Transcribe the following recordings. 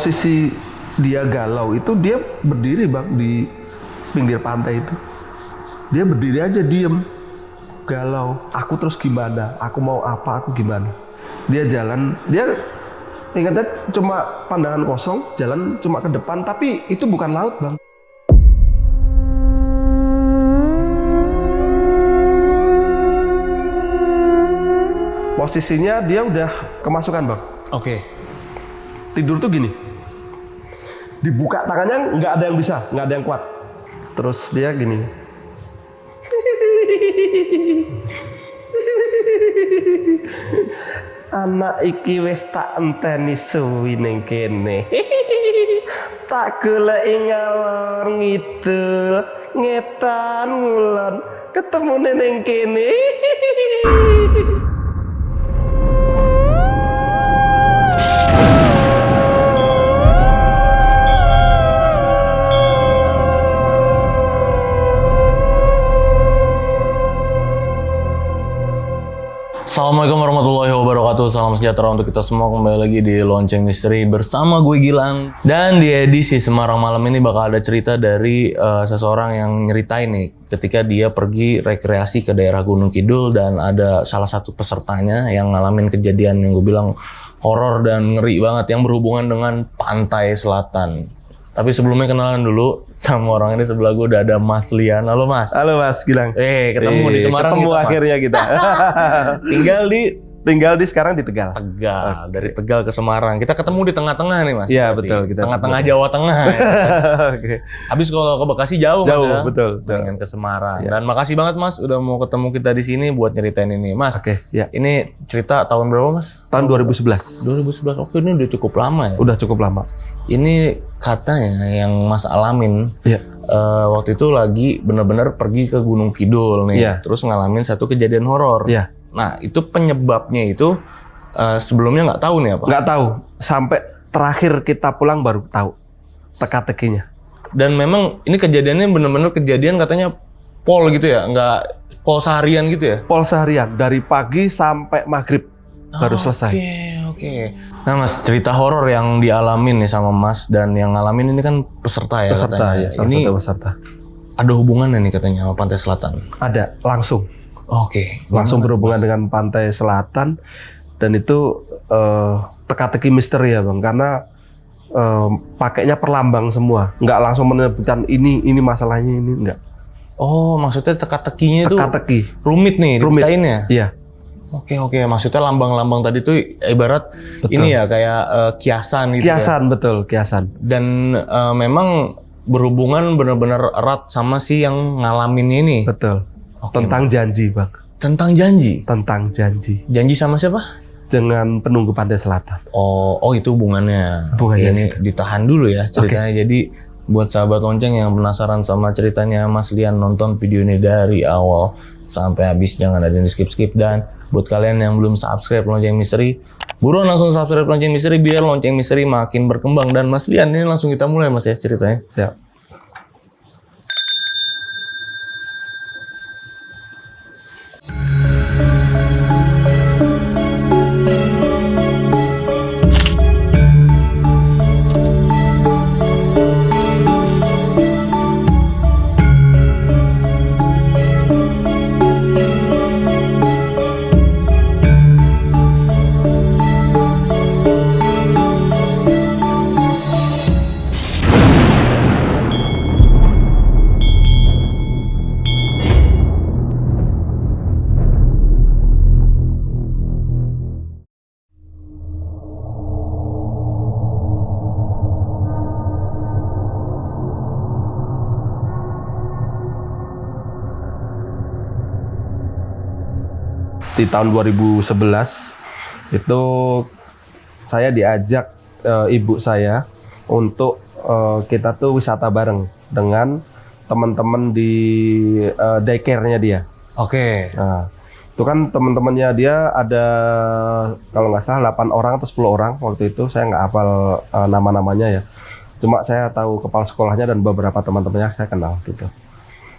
posisi dia galau itu dia berdiri bang di pinggir pantai itu. Dia berdiri aja diem, galau. Aku terus gimana? Aku mau apa? Aku gimana? Dia jalan, dia ingatnya cuma pandangan kosong, jalan cuma ke depan, tapi itu bukan laut bang. Posisinya dia udah kemasukan bang. Oke. Tidur tuh gini, dibuka tangannya nggak ada yang bisa, nggak ada yang kuat. Terus dia gini. Anak iki wis tak enteni suwi ning kene. Tak golek ngalor ngidul, ngetan ngulon, ketemu ning kene. Assalamualaikum warahmatullahi wabarakatuh. Salam sejahtera untuk kita semua. Kembali lagi di Lonceng Misteri bersama gue Gilang. Dan di edisi Semarang Malam ini bakal ada cerita dari seseorang yang nyeritain nih ketika dia pergi rekreasi ke daerah Gunung Kidul, dan ada salah satu pesertanya yang ngalamin kejadian yang gue bilang horor dan ngeri banget yang berhubungan dengan pantai selatan. Tapi sebelumnya kenalan dulu sama orang ini. Sebelah gue udah ada Mas Lian. Halo Mas. Halo Mas Gilang. Ketemu di Semarang. Ketemu kita, akhirnya kita. Tinggal di sekarang di Tegal. Tegal. Dari Tegal ke Semarang. Kita ketemu di tengah-tengah nih Mas. Iya betul. Kita tengah-tengah Jawa Tengah. Ya. Oke. Habis kalau ke Bekasi jauh Jauh, Mas ya. betul. Dengan ke Semarang. Ya. Dan makasih banget Mas udah mau ketemu kita di sini buat nyeritain ini. Mas, Oke, ya. Ini cerita tahun berapa Mas? Tahun 2011. 2011. Oke, ini udah cukup lama ya. Udah cukup lama. Ini katanya yang Mas alamin. Iya. Waktu itu lagi bener-bener pergi ke Gunung Kidul nih. Iya. Terus ngalamin satu kejadian horor. Iya. Nah, itu penyebabnya itu sebelumnya nggak tahu nih apa? Nggak tahu. Sampai terakhir kita pulang baru tahu teka-tekinya. Dan memang ini kejadiannya bener-bener kejadian katanya pol gitu ya? Nggak pol seharian gitu ya? Pol seharian. Dari pagi sampai maghrib baru selesai. Oke. Nah Mas, cerita horor yang dialamin nih sama Mas dan yang ngalamin ini kan peserta ya Peserta katanya. ya, salah Ini satu peserta. ada hubungannya nih katanya sama Pantai Selatan? Ada, langsung. Oke. Langsung Gimana, berhubungan Mas? dengan Pantai Selatan. Dan itu teka-teki misteri ya Bang. Karena pakainya perlambang semua. Nggak langsung menyebutkan ini masalahnya, ini enggak. Oh, maksudnya teka-tekinya itu Teka-teki. rumit nih, dibacainnya? Iya. Oke. Maksudnya lambang-lambang tadi tuh ibarat Betul. ini ya kayak kiasan gitu. Kiasan, ya? betul, kiasan. Dan memang berhubungan benar-benar erat sama si yang ngalamin ini. Betul. Oke, Tentang janji, Bang. Tentang janji. Tentang janji. Janji sama siapa? Dengan penunggu Pantai Selatan. Oh itu hubungannya. Hubungannya Ini sih. ditahan dulu ya ceritanya. Jadi buat sahabat lonceng yang penasaran sama ceritanya Mas Lian, nonton video ini dari awal sampai habis, jangan ada yang di skip-skip. Dan buat kalian yang belum subscribe Lonceng Misteri, buruan langsung subscribe Lonceng Misteri biar Lonceng Misteri makin berkembang. Dan Mas Lian, ini langsung kita mulai Mas ya ceritanya. Siap. Di tahun 2011 itu saya diajak ibu saya untuk kita tuh wisata bareng dengan teman-teman di daycare-nya dia. Oke. Nah, itu kan teman-temannya dia ada kalau nggak salah 8 orang atau 10 orang waktu itu. Saya nggak hafal nama-namanya ya. Cuma saya tahu kepala sekolahnya dan beberapa teman-temannya saya kenal gitu.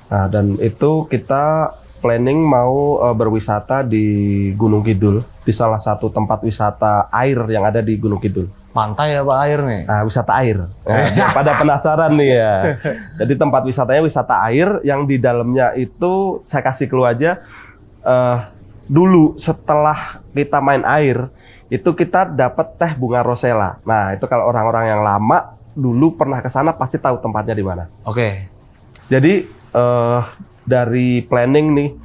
Nah, dan itu kita planning mau berwisata di Gunung Kidul, di salah satu tempat wisata air yang ada di Gunung Kidul. Pantai apa air nih? Nah, wisata air. Nah, biar pada penasaran nih ya. Jadi tempat wisatanya wisata air yang di dalamnya itu saya kasih clue aja. Dulu setelah kita main air itu kita dapat teh bunga rosella. Nah, itu kalau orang-orang yang lama dulu pernah ke sana pasti tahu tempatnya di mana. Oke. Jadi dari planning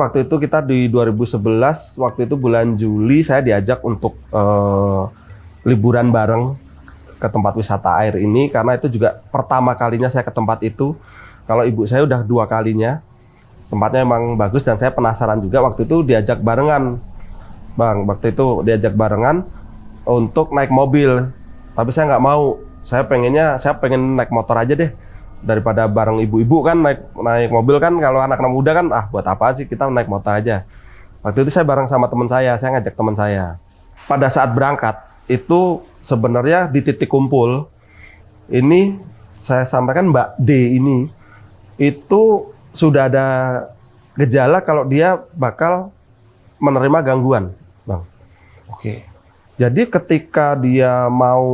waktu itu kita di 2011, waktu itu bulan Juli saya diajak untuk liburan bareng ke tempat wisata air ini karena itu juga pertama kalinya saya ke tempat itu. Kalau ibu saya udah 2 kalinya. Tempatnya emang bagus dan saya penasaran juga waktu itu diajak barengan. Bang, waktu itu diajak barengan untuk naik mobil. Tapi saya nggak mau. Saya pengen naik motor aja deh. Daripada bareng ibu-ibu kan naik mobil kan kalau anak-anak muda kan buat apa sih kita naik motor aja. Waktu itu saya bareng sama teman saya ngajak teman saya. Pada saat berangkat itu sebenarnya di titik kumpul ini saya sampaikan Mbak D ini itu sudah ada gejala kalau dia bakal menerima gangguan, Bang. Oke. Jadi ketika dia mau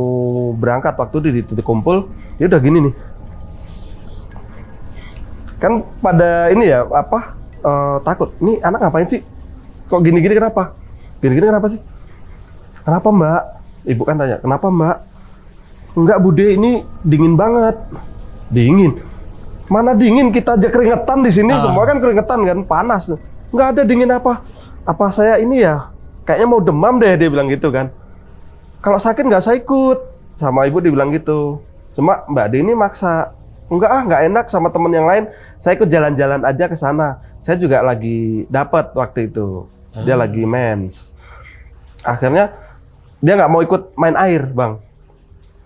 berangkat waktu di titik kumpul dia udah gini nih. Kan pada ini ya takut. Nih anak ngapain sih? Kok gini-gini kenapa? Gini-gini kenapa sih? Kenapa Mbak? Ibu kan tanya, kenapa Mbak? Enggak Bude, ini dingin banget. Dingin? Mana dingin? Kita aja keringetan di sini, semua kan keringetan kan, panas. Enggak ada dingin apa? Apa saya ini ya? Kayaknya mau demam deh, dia bilang gitu kan. Kalau sakit nggak saya ikut. Sama ibu dibilang gitu. Cuma Mbak D ini maksa. Nggak enak sama temen yang lain. Saya ikut jalan-jalan aja ke sana. Saya juga lagi dapat waktu itu. Dia lagi mens. Akhirnya dia nggak mau ikut main air, Bang.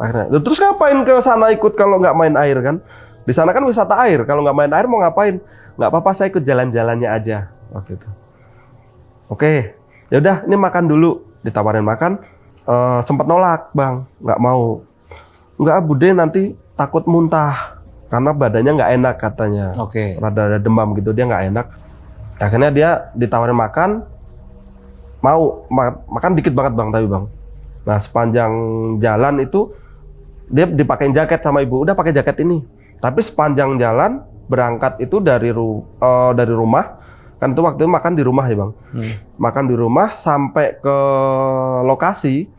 Akhirnya, terus ngapain ke sana ikut kalau nggak main air kan? Di sana kan wisata air. Kalau nggak main air mau ngapain? Nggak apa-apa, saya ikut jalan-jalannya aja waktu itu. Oke, ya udah, ini makan dulu. Ditawarin makan, sempat nolak, Bang. Nggak mau. Nggak, Bude nanti takut muntah karena badannya nggak enak katanya. Oke. Rada demam gitu, dia nggak enak. Akhirnya dia ditawarin makan, mau makan dikit banget Bang, tapi Bang. Nah sepanjang jalan itu dia dipakein jaket sama ibu, udah pakai jaket ini. Tapi sepanjang jalan berangkat itu dari rumah, kan itu waktu itu makan di rumah ya Bang. Makan di rumah sampai ke lokasi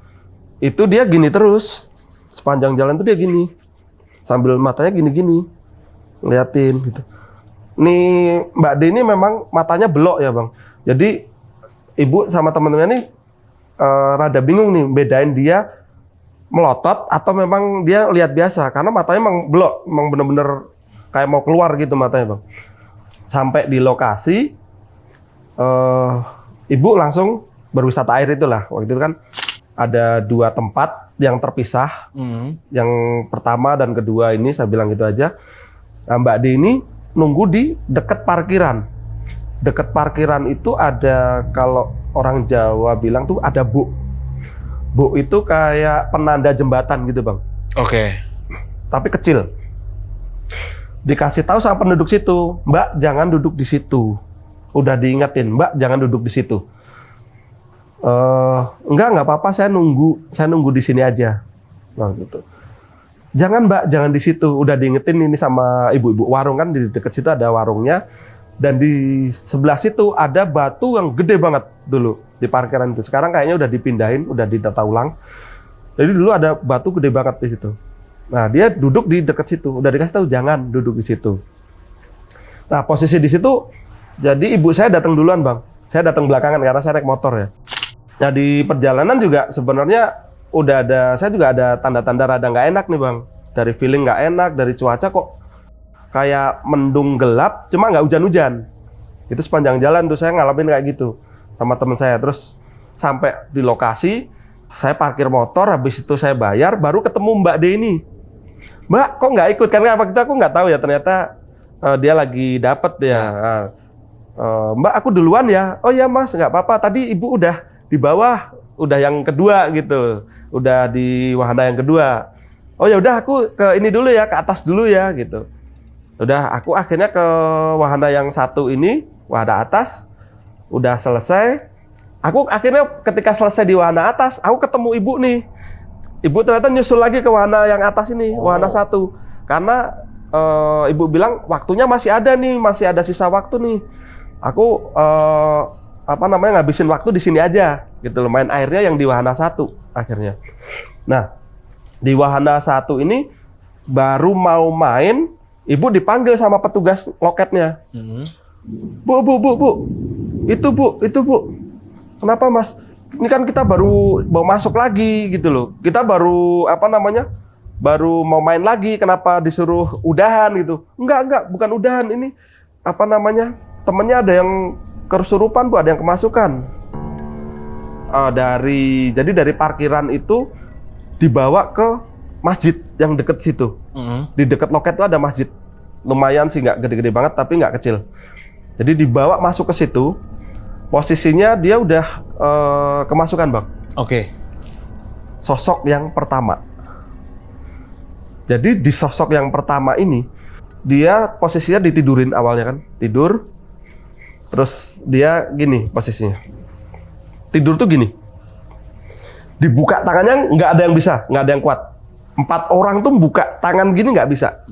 itu dia gini terus, sepanjang jalan itu dia gini, sambil matanya gini-gini, ngeliatin gitu. Nih Mbak D ini memang matanya belok ya Bang. Jadi ibu sama teman-temannya ini rada bingung nih bedain dia melotot atau memang dia lihat biasa karena matanya memang belok, memang bener-bener kayak mau keluar gitu matanya Bang. Sampai di lokasi ibu langsung berwisata air itulah. Waktu itu kan ada 2 tempat yang terpisah. Yang pertama dan kedua ini saya bilang gitu aja. Nah, Mbak D ini nunggu di dekat parkiran. Dekat parkiran itu ada, kalau orang Jawa bilang tuh ada bu. Bu itu kayak penanda jembatan gitu Bang. Oke. Tapi kecil. Dikasih tahu sama penduduk situ, Mbak jangan duduk di situ. Udah diingetin, Mbak jangan duduk di situ. Enggak apa-apa, saya nunggu di sini aja. Nah, gitu. Jangan Mbak, jangan di situ. Udah diingetin ini sama ibu-ibu warung kan, di dekat situ ada warungnya. Dan di sebelah situ ada batu yang gede banget dulu di parkiran itu. Sekarang kayaknya udah dipindahin, udah ditata ulang. Jadi dulu ada batu gede banget di situ. Nah, dia duduk di dekat situ. Udah dikasih tahu jangan duduk di situ. Nah, posisi di situ, jadi ibu saya datang duluan Bang. Saya datang belakangan karena saya naik motor ya. Nah, di perjalanan juga sebenarnya saya juga ada tanda-tanda rada nggak enak nih Bang. Dari feeling nggak enak, dari cuaca kok kayak mendung gelap, cuma nggak hujan-hujan. Itu sepanjang jalan tuh saya ngalamin kayak gitu sama teman saya. Terus sampai di lokasi, saya parkir motor, habis itu saya bayar, baru ketemu Mbak D ini. Mbak, kok nggak ikut? Karena waktu itu aku nggak tahu ya, ternyata dia lagi dapet ya. Mbak, aku duluan ya. Oh ya Mas, nggak apa-apa. Tadi Ibu udah di bawah, udah yang kedua gitu, udah di wahana yang kedua. Oh ya udah, aku ke ini dulu ya, ke atas dulu ya gitu. Udah, aku akhirnya ke wahana yang satu ini, wahana atas, udah selesai. Aku akhirnya ketika selesai di wahana atas, aku ketemu ibu nih. ibu ternyata nyusul lagi ke wahana yang atas ini, wahana 1. Karena ibu bilang waktunya masih ada nih, masih ada sisa waktu nih. Aku ngabisin waktu di sini aja gitu loh, main airnya yang di wahana 1 akhirnya. Nah, di wahana 1 ini baru mau main, ibu dipanggil sama petugas loketnya. Bu, itu bu. Kenapa mas? Ini kan kita baru mau masuk lagi gitu loh. Kita baru baru mau main lagi. Kenapa disuruh udahan gitu? Enggak, bukan udahan. Ini temennya ada yang kesurupan bu, ada yang kemasukan. Jadi dari parkiran itu dibawa ke masjid yang deket situ. Di deket loket itu ada masjid. Lumayan sih, nggak gede-gede banget tapi nggak kecil. Jadi dibawa masuk ke situ. Posisinya dia udah kemasukan bang. Oke. Sosok yang pertama. Jadi di sosok yang pertama ini dia posisinya ditidurin awalnya kan, tidur. Terus dia gini posisinya. Tidur tuh gini. Dibuka tangannya nggak ada yang bisa, nggak ada yang kuat. 4 orang tuh buka tangan gini nggak bisa.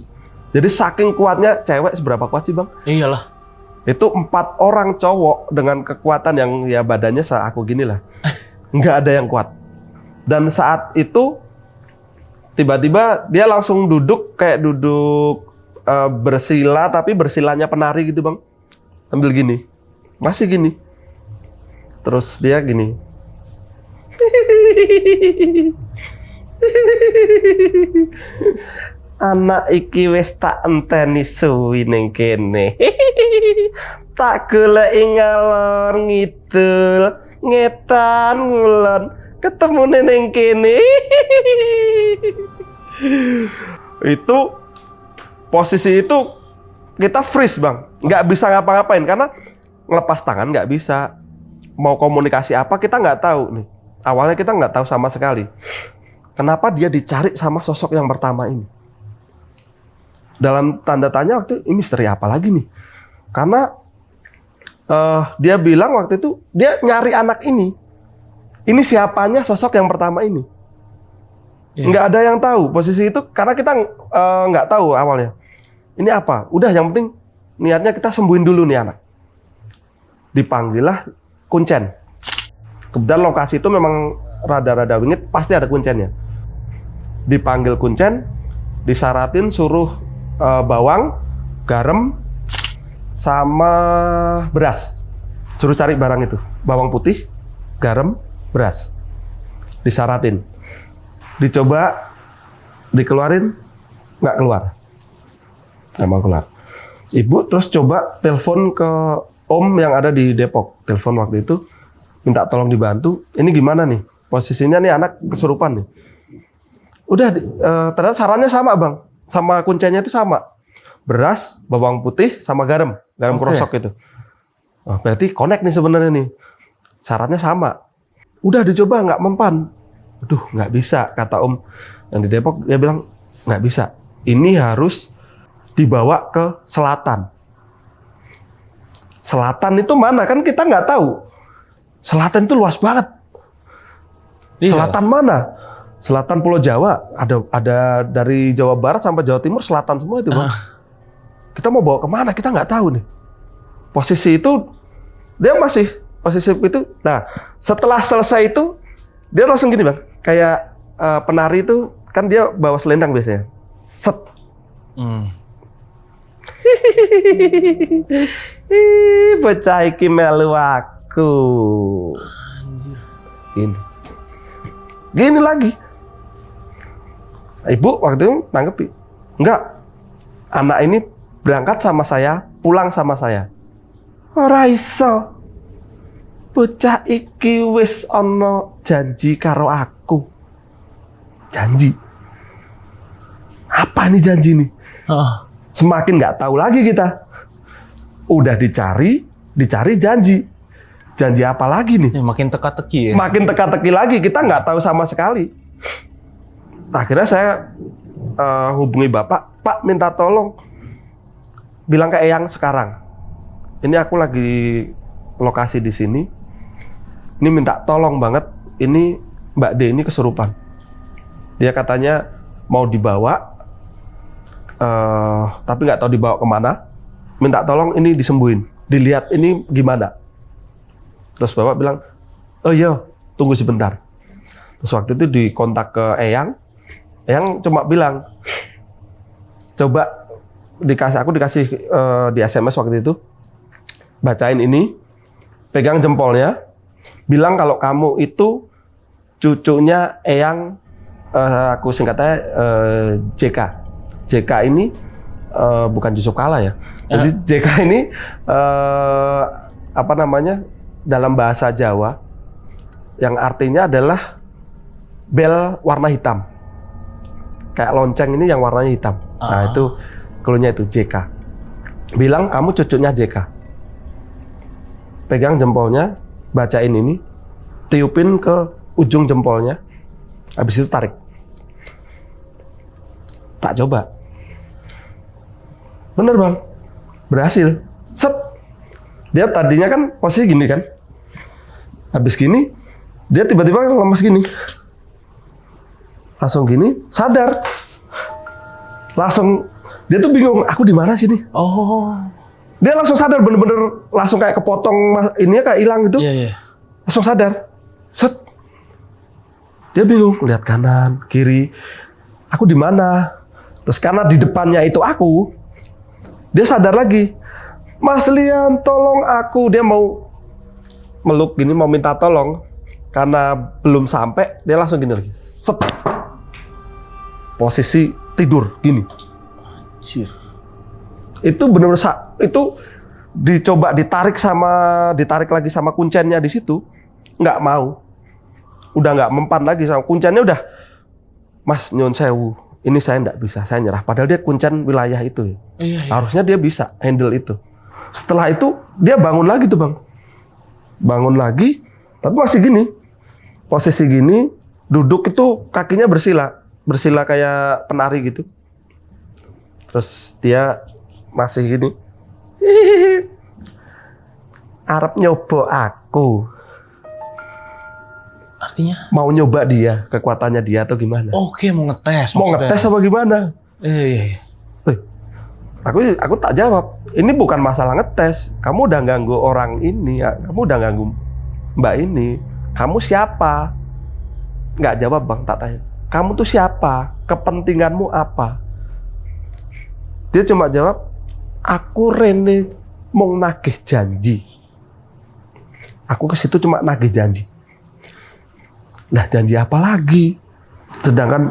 Jadi saking kuatnya, cewek seberapa kuat sih bang? Iyalah. Itu 4 orang cowok dengan kekuatan yang ya badannya aku gini lah. Nggak ada yang kuat. Dan saat itu tiba-tiba dia langsung duduk kayak bersila, tapi bersilanya penari gitu bang. Ambil gini, masih gini. Terus dia gini. Anak iki wis tak enteni suwi ning kene. Tak goleki ngalor ngidul, ngetan ngulon, ketemu ning kene. Itu posisi itu kita freeze bang, nggak bisa ngapa-ngapain karena ngelepas tangan nggak bisa. Mau komunikasi apa kita nggak tahu nih. Awalnya kita nggak tahu sama sekali. Kenapa dia dicari sama sosok yang pertama ini? Dalam tanda tanya waktu itu, ini misteri apa lagi nih? Karena dia bilang waktu itu dia nyari anak ini. Ini siapanya sosok yang pertama ini? Nggak ada yang tahu posisi itu karena kita nggak tahu awalnya. Ini apa? Udah yang penting niatnya kita sembuhin dulu nih anak. Dipanggillah kuncen. Kebetulan lokasi itu memang rada-rada wingit, pasti ada kuncennya. Dipanggil kuncen, disyaratin suruh bawang, garam, sama beras. Suruh cari barang itu, bawang putih, garam, beras. Disyaratin. Dicoba, dikeluarin, nggak keluar. Nggak mau keluar. Ibu terus coba telepon ke om yang ada di Depok. Telepon waktu itu, minta tolong dibantu. Ini gimana nih? Posisinya nih anak kesurupan nih. Udah, ternyata sarannya sama bang. Sama kuncinya itu sama. Beras, bawang putih, sama garam. Garam krosok itu. Oh, berarti connect nih sebenarnya nih. Syaratnya sama. Udah dicoba, nggak mempan. Aduh, nggak bisa. Kata om yang di Depok, dia bilang, nggak bisa. Ini harus dibawa ke selatan. Selatan itu mana? Kan kita nggak tahu. Selatan itu luas banget. Iya. Selatan mana? Selatan Pulau Jawa. Ada dari Jawa Barat sampai Jawa Timur, selatan semua itu, bang. Kita mau bawa kemana? Kita nggak tahu nih. Posisi itu, dia masih posisi itu. Nah, setelah selesai itu, dia langsung gini, bang. Kayak penari itu, kan dia bawa selendang biasanya. Set. Bocah iki melu aku. Gini lagi. Ibu waktu itu nanggepi. Enggak. Anak ini berangkat sama saya, pulang sama saya. Ora iso. Bocah iki wis ana janji karo aku. Janji. Apa nih janji nih? Semakin nggak tahu lagi kita. Udah dicari janji. Janji apa lagi nih? Makin teka-teki ya? Makin teka-teki lagi, kita nggak tahu sama sekali. Akhirnya saya hubungi Bapak, Pak minta tolong. Bilang ke Eyang sekarang. Ini aku lagi lokasi di sini. Ini minta tolong banget, ini Mbak D ini kesurupan. Dia katanya mau dibawa, tapi nggak tahu dibawa kemana. Minta tolong ini disembuhin, dilihat ini gimana. Terus bapak bilang, oh iya, tunggu sebentar. Terus waktu itu dikontak ke Eyang cuma bilang, coba aku dikasih di SMS waktu itu, bacain ini, pegang jempolnya, bilang kalau kamu itu cucunya Eyang, aku singkatnya JK. JK ini bukan Yusuf Kala ya. Jadi JK ini apa namanya dalam bahasa Jawa yang artinya adalah bel warna hitam. Kayak lonceng ini yang warnanya hitam. Nah itu cluenya itu JK. Bilang kamu cucunya JK. Pegang jempolnya, bacain ini, tiupin ke ujung jempolnya, habis itu tarik. Tak coba. Bener bang, berhasil. Set. Dia tadinya kan posisi gini kan. Habis gini, dia tiba-tiba lemes gini. Langsung gini, sadar. Langsung, dia tuh bingung, aku di mana sih nih? Oh. Dia langsung sadar, bener-bener langsung kayak kepotong, ininya kayak hilang gitu. Iya. Langsung sadar. Set. Dia bingung, lihat kanan, kiri. Aku di mana? Terus karena di depannya itu aku, dia sadar lagi. Mas Lian, tolong aku. Dia mau meluk gini, mau minta tolong. Karena belum sampai, dia langsung gini lagi. Set. Posisi tidur gini. Anjir. Itu benar-benar itu dicoba ditarik lagi sama kuncennya di situ, nggak mau. Udah nggak mempan lagi sama kuncennya, udah Mas nyun sewu, ini saya nggak bisa, saya nyerah. Padahal dia kuncen wilayah itu. Iya. Harusnya dia bisa handle itu. Setelah itu dia bangun lagi tuh bang, bangun lagi, tapi masih gini, posisi gini, duduk itu kakinya bersila kayak penari gitu. Terus dia masih gini, arep nyoba aku. Artinya? Mau nyoba dia, kekuatannya dia atau gimana? Oke, mau ngetes. Mau ngetes apa gimana? Iya. Aku tak jawab. Ini bukan masalah ngetes. Kamu udah ganggu orang ini, kamu udah ganggu mbak ini. Kamu siapa? Nggak jawab bang, tak tanya. Kamu tuh siapa? Kepentinganmu apa? Dia cuma jawab, aku Rene mau nagih janji. Aku ke situ cuma nagih janji. Lah janji apa lagi? Sedangkan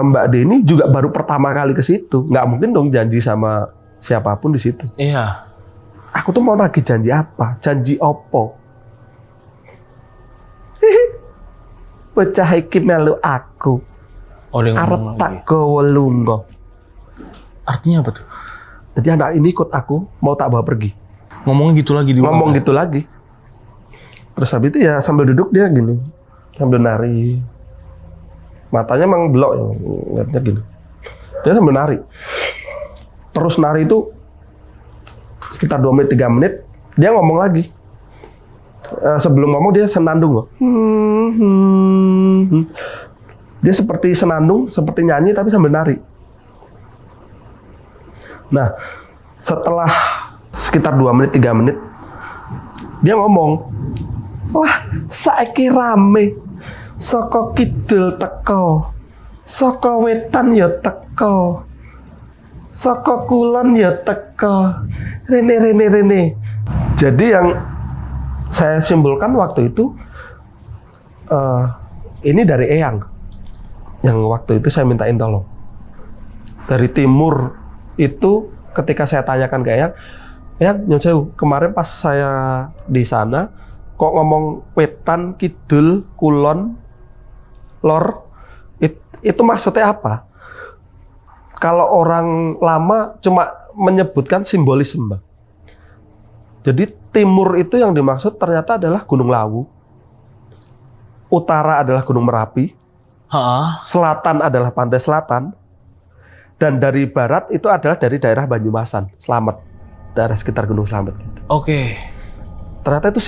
Mbak Deni juga baru pertama kali ke situ, nggak mungkin dong janji sama siapapun di situ. Iya. Aku tuh mau nagih janji apa? Janji opo? Bocah iki melu aku. Oh, dia ngomong arep tak gawa lunga. Artinya apa tuh? Jadi anak ini ikut aku, mau tak bawa pergi. Ngomongnya gitu lagi di Ngomong gitu lagi. Terus habis itu ya sambil duduk dia gini, sambil nari. Matanya emang belok ya, lihatnya gini. Dia sambil nari. Terus nari itu sekitar 2 menit, 3 menit, dia ngomong lagi. Sebelum ngomong dia senandung loh. Dia seperti senandung, seperti nyanyi tapi sambil nari. Nah, setelah sekitar 2 menit, 3 menit, dia ngomong, wah, saiki rame, saka kidul teko, saka wetan ya teko, saka kulon ya teko, rene. Jadi yang saya simpulkan waktu itu, ini dari Eyang, yang waktu itu saya mintain tolong. Dari timur itu ketika saya tanyakan ke Eyang, nyun sewu, kemarin pas saya di sana kok ngomong wetan, kidul, kulon, lor, itu maksudnya apa? Kalau orang lama cuma menyebutkan simbolisme, Bang. Jadi timur itu yang dimaksud ternyata adalah Gunung Lawu, utara adalah Gunung Merapi, selatan adalah Pantai Selatan, dan dari barat itu adalah dari daerah Banyumasan, Slamet, daerah sekitar Gunung Slamet. Gitu. Oke. Ternyata itu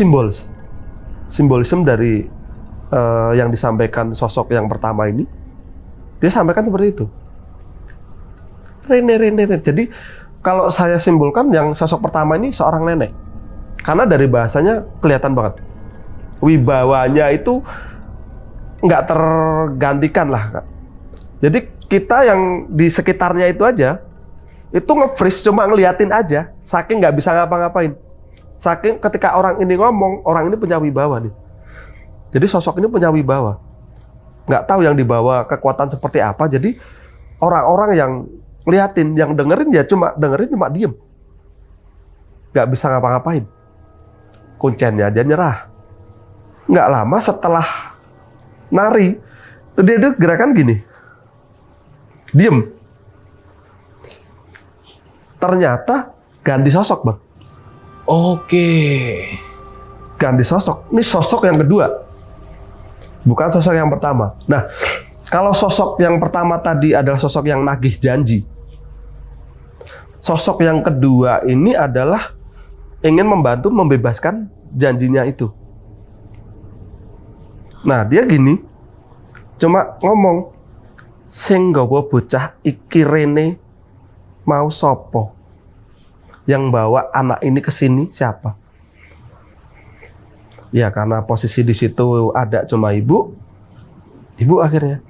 simbolisme dari yang disampaikan sosok yang pertama ini. Dia sampaikan seperti itu. Rene. Jadi kalau saya simpulkan yang sosok pertama ini seorang nenek. Karena dari bahasanya kelihatan banget. Wibawanya itu nggak tergantikan lah, Kak. Jadi kita yang di sekitarnya itu aja, itu nge-freeze cuma ngeliatin aja, saking nggak bisa ngapa-ngapain. Saking ketika orang ini ngomong, orang ini punya wibawa nih. Jadi sosok ini punya wibawa. Nggak tahu yang dibawa kekuatan seperti apa, jadi orang-orang yang ngeliatin, yang dengerin cuma diem. Nggak bisa ngapa-ngapain. Kuncennya aja nyerah. Nggak lama setelah nari, dia gerakan gini. Diem. Ternyata ganti sosok, Bang. Oke. Ganti sosok. Ini sosok yang kedua. Bukan sosok yang pertama. Nah, kalau sosok yang pertama tadi adalah sosok yang nagih janji. Sosok yang kedua ini adalah ingin membantu membebaskan janjinya itu. Nah, dia gini. Cuma ngomong, sing nggawa bocah iki rene mau sopo? Yang bawa anak ini ke sini siapa? Ya, karena posisi di situ ada cuma ibu. Ibu akhirnya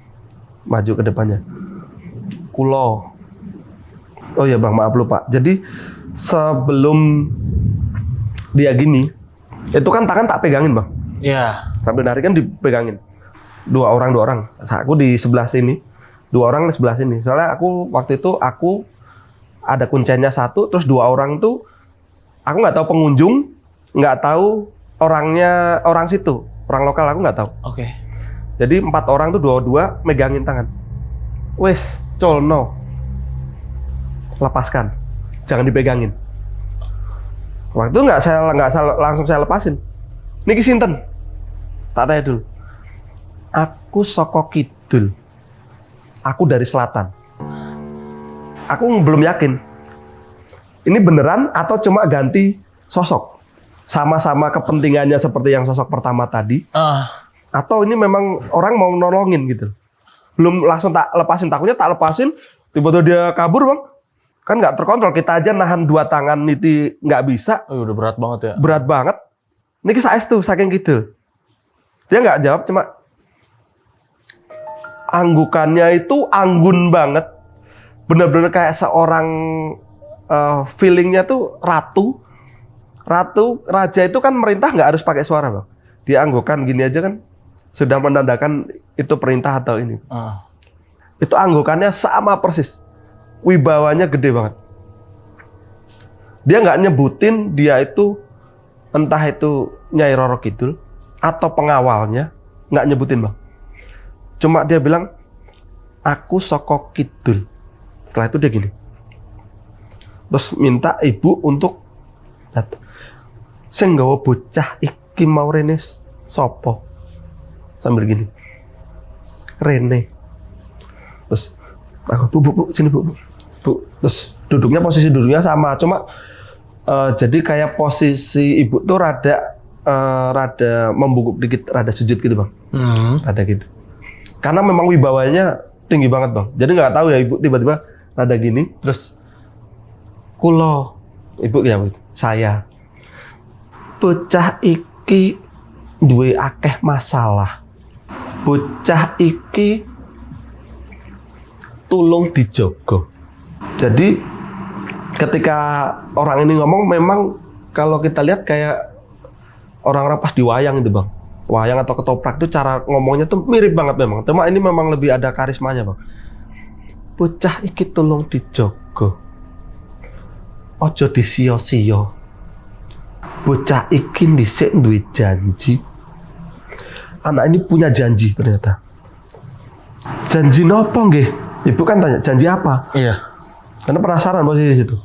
maju ke depannya. Kulo. Oh ya Bang, maaf lupa. Jadi sebelum dia gini, itu kan tangan tak pegangin, Bang. Iya. Sambil nari kan dipegangin. Dua orang. Aku di sebelah sini. Dua orang di sebelah sini. Soalnya waktu itu ada kuncinya satu, terus dua orang tuh aku nggak tahu pengunjung, nggak tahu orang situ, orang lokal aku nggak tahu. Oke. Jadi 4 orang tuh dua megangin tangan. Wes, colno, lepaskan, jangan dipegangin. Waktu itu nggak langsung saya lepasin. Niki sinten? Tak tanya dulu. Aku saka kidul. Aku dari selatan. Aku belum yakin. Ini beneran atau cuma ganti sosok? Sama-sama kepentingannya seperti yang sosok pertama tadi. Atau ini memang orang mau nolongin gitu. Belum langsung tak lepasin. Takutnya tak lepasin, tiba-tiba dia kabur, Bang. Kan nggak terkontrol. Kita aja nahan 2 tangan itu nggak bisa. Udah berat banget ya. Berat banget. Niki saestu saking gitu. Dia nggak jawab, cuma anggukannya itu anggun banget. Bener-bener kayak seorang feelingnya tuh ratu. Raja itu kan merintah nggak harus pakai suara, Bang. Dia anggukan gini aja kan sudah menandakan itu perintah atau ini. Itu anggukannya sama persis. Wibawanya gede banget. Dia nggak nyebutin dia itu entah itu Nyai Roro Kidul atau pengawalnya, nggak nyebutin, Bang. Cuma dia bilang, aku saka kidul. Setelah itu dia gini. Terus minta ibu untuk datang. Sing nggawa bocah iki mau rene sopo? Sambil gini. Rene. Terus aku bu sini bu. Terus posisi duduknya sama, cuma jadi kayak posisi ibu tuh rada membungkuk dikit, rada sujud gitu, Bang. Rada gitu. Karena memang wibawanya tinggi banget, Bang. Jadi nggak tahu ya ibu tiba-tiba rada gini, terus kulo, ibu ya saya. Bocah iki duwe akeh masalah. Bocah iki tulung dijogo. Jadi ketika orang ini ngomong, memang kalau kita lihat kayak orang-orang pas di wayang itu, Bang. Wayang atau ketoprak itu cara ngomongnya tuh mirip banget memang. Cuma ini memang lebih ada karismanya, Bang. Bocah iki tulung dijogo. Ojo disio-sio. Bocah iki dhisik duwe janji. Anak ini punya janji ternyata. Janji nopo nggih? Ibu kan tanya, janji apa? Iya. Karena penasaran posisi di situ.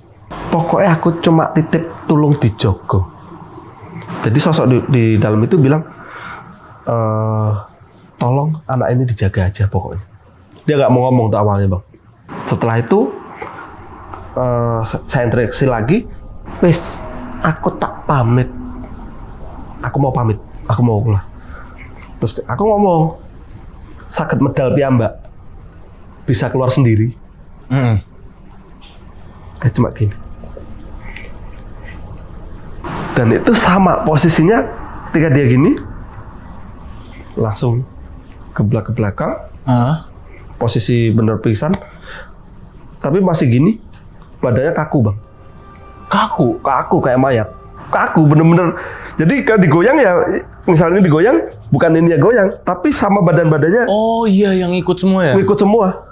Pokoknya aku cuma titip tulung dijogo. Jadi sosok di dalam itu bilang, tolong anak ini dijaga aja pokoknya. Dia nggak mau ngomong tuh awalnya, Bang. Setelah itu saya interaksi lagi. Wes, aku tak pamit. Aku mau pamit. Aku mau pulang. Terus aku ngomong, sakit medal piyambak. bisa keluar sendiri. Dia cuma gini. Dan itu sama posisinya ketika dia gini, langsung ke belakang, posisi bener pingsan, tapi masih gini, badannya kaku bang. Kaku kayak mayat. Kaku bener-bener. Jadi kalau digoyang ya, misalnya digoyang, bukan ini ya goyang, tapi sama badan-badannya. Oh iya, yang ikut semua ya? Ikut semua.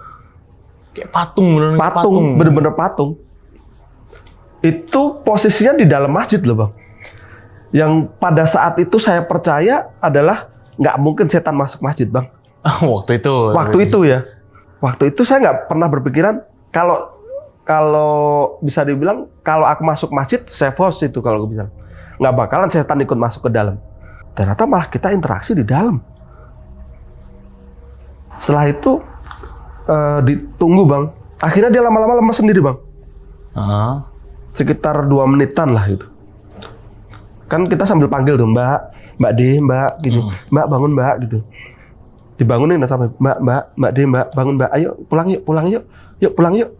Kayak patung, Bener-bener patung. Itu posisinya di dalam masjid loh bang. Yang pada saat itu saya percaya adalah nggak mungkin setan masuk masjid bang. Waktu itu Ya. Waktu itu saya nggak pernah berpikiran kalau bisa dibilang kalau aku masuk masjid safe house itu kalau aku bilang nggak bakalan setan ikut masuk ke dalam. Ternyata malah kita interaksi di dalam. Setelah itu ditunggu bang. Akhirnya dia lama-lama lemas sendiri bang. Sekitar 2 menitan lah itu. Kan kita sambil panggil tuh Mbak D, Mbak gitu. Mbak bangun Mbak gitu. Dibangunin sampai Mbak D, Mbak bangun Mbak. Ayo pulang yuk. Yuk pulang yuk.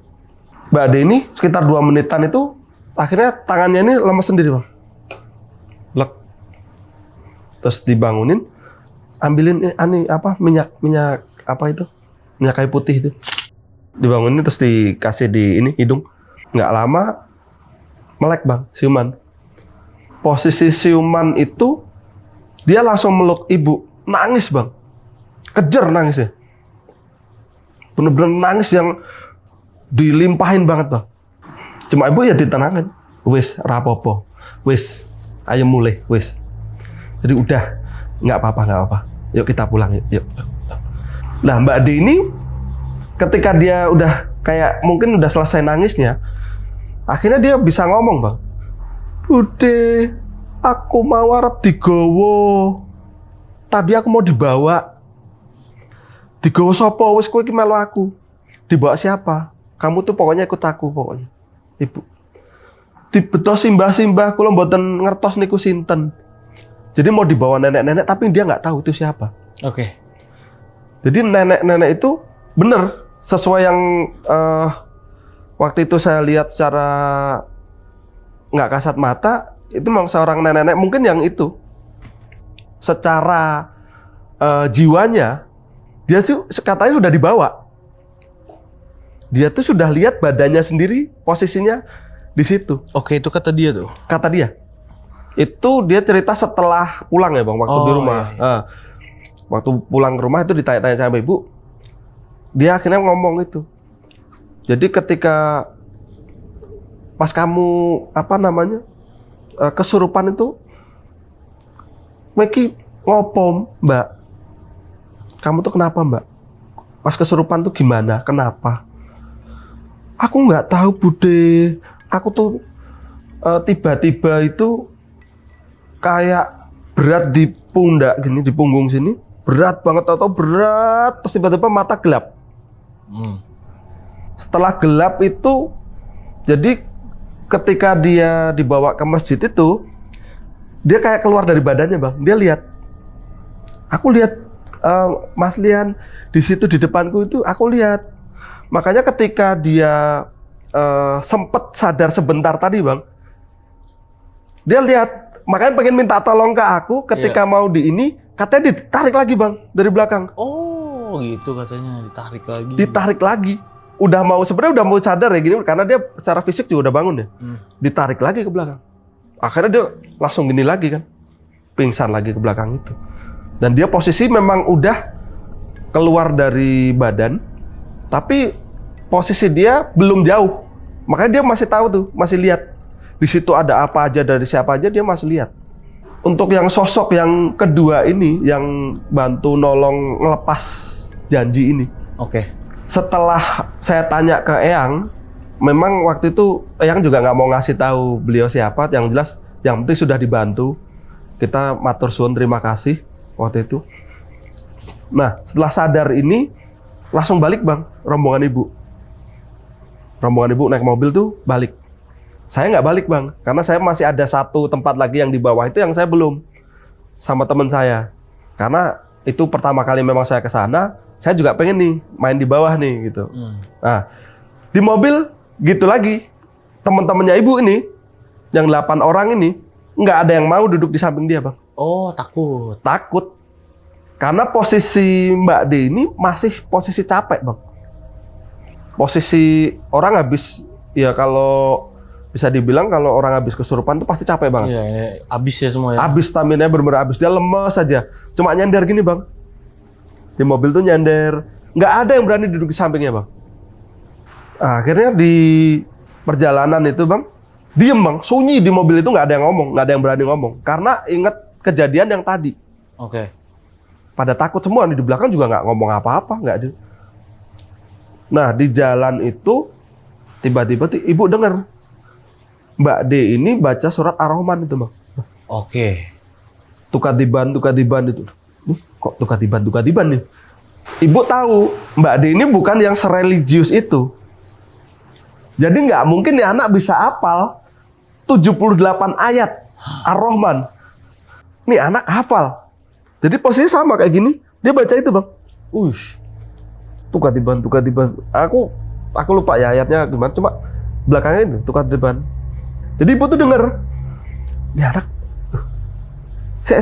Mbak D ini sekitar 2 menitan itu akhirnya tangannya ini lemas sendiri bang. Lek. Terus dibangunin, ambilin minyak apa itu? Minyak kayu putih itu. Dibangunin terus dikasih di hidung. Nggak lama melek bang, siuman. Posisi siuman itu dia langsung meluk ibu, nangis bang, kejer nangisnya, bener-bener nangis yang dilimpahin banget bang. Cuma ibu ya ditenangin, wis rapopo, wis ayo mulai, wis. Jadi udah nggak apa-apa, yuk kita pulang yuk. Nah Mbak D ini ketika dia udah kayak mungkin udah selesai nangisnya, akhirnya dia bisa ngomong bang. Bude, aku mau arep digowo. Tadi aku mau dibawa. Digowo sapa? Wis kowe iki melu aku. Dibawa siapa? Kamu tuh pokoknya ikut aku pokoknya. Ibu. Dibeto simbah-simbah kula mboten ngertos niku sinten. Jadi mau dibawa nenek-nenek tapi dia nggak tahu itu siapa. Oke. Jadi nenek-nenek itu bener sesuai yang waktu itu saya lihat secara nggak kasat mata, itu memang seorang nenek-nenek mungkin yang itu secara jiwanya dia tuh katanya sudah dibawa. Dia tuh sudah lihat badannya sendiri posisinya di situ. Oke, itu kata dia tuh. Kata dia. Itu dia cerita setelah pulang ya bang, waktu di rumah. Iya. Waktu pulang ke rumah itu ditanya-tanya sama ibu, dia akhirnya ngomong itu. Jadi ketika pas kamu kesurupan itu, Meki ngopom mbak, kamu tuh kenapa mbak? Pas kesurupan tuh gimana? Kenapa? Aku nggak tahu Bude, aku tuh tiba-tiba itu kayak berat di pundak gini, di punggung sini, berat banget atau berat, terus tiba-tiba mata gelap. Setelah gelap itu, jadi ketika dia dibawa ke masjid itu, dia kayak keluar dari badannya bang. Dia lihat, aku lihat Mas Lian di situ di depanku itu, aku lihat. Makanya ketika dia sempet sadar sebentar tadi bang, dia lihat, makanya pengen minta tolong ke aku ketika mau katanya ditarik lagi bang dari belakang. Oh gitu katanya, ditarik lagi. Ditarik lagi. Sebenarnya udah mau sadar ya gini, karena dia secara fisik juga udah bangun ya. Ditarik lagi ke belakang. Akhirnya dia langsung gini lagi kan, pingsan lagi ke belakang itu. Dan dia posisi memang udah keluar dari badan, tapi posisi dia belum jauh. Makanya dia masih tahu tuh, masih lihat di situ ada apa aja, dari siapa aja dia masih lihat. Untuk yang sosok yang kedua ini, yang bantu nolong ngelepas janji ini. Oke. Setelah saya tanya ke Eyang, memang waktu itu Eyang juga nggak mau ngasih tahu beliau siapa. Yang jelas, yang penting sudah dibantu. Kita matur suwun, terima kasih waktu itu. Nah, setelah sadar ini, langsung balik bang, rombongan ibu. Rombongan ibu naik mobil tuh balik. Saya nggak balik bang, karena saya masih ada satu tempat lagi yang di bawah itu yang saya belum sama teman saya. Karena itu pertama kali memang saya ke sana, saya juga pengen nih main di bawah nih gitu. Nah, di mobil gitu lagi. Teman-temannya ibu ini yang 8 orang ini nggak ada yang mau duduk di samping dia, Bang. Oh, takut. Takut. Karena posisi Mbak D ini masih posisi capek, Bang. Posisi orang habis, ya kalau bisa dibilang kalau orang habis kesurupan tuh pasti capek banget. Iya, ini habis ya semua ya. Habis stamina bener-bener habis, dia lemes saja. Cuma nyender gini, Bang. Di mobil tuh nyender. Nggak ada yang berani duduk di sampingnya, Bang. Akhirnya di perjalanan itu, Bang, diem, Bang. Sunyi di mobil itu, nggak ada yang ngomong, nggak ada yang berani ngomong. Karena ingat kejadian yang tadi. Oke. Pada takut semua, di belakang juga nggak ngomong apa-apa, nggak ada. Nah, di jalan itu tiba-tiba ibu dengar Mbak D ini baca surat Ar-Rahman itu, Bang. Oke. Tukadiban itu. Kok tukadiban nih? Ibu tahu Mbak D ini bukan yang sereligius itu. Jadi nggak mungkin nih anak bisa hafal 78 ayat Ar-Rahman. Nih anak hafal. Jadi posisinya sama kayak gini, dia baca itu, Bang. Tukadiban. Aku lupa ya ayatnya gimana, cuma belakangnya itu tukadiban. Jadi ibu tuh denger, ini anak, saya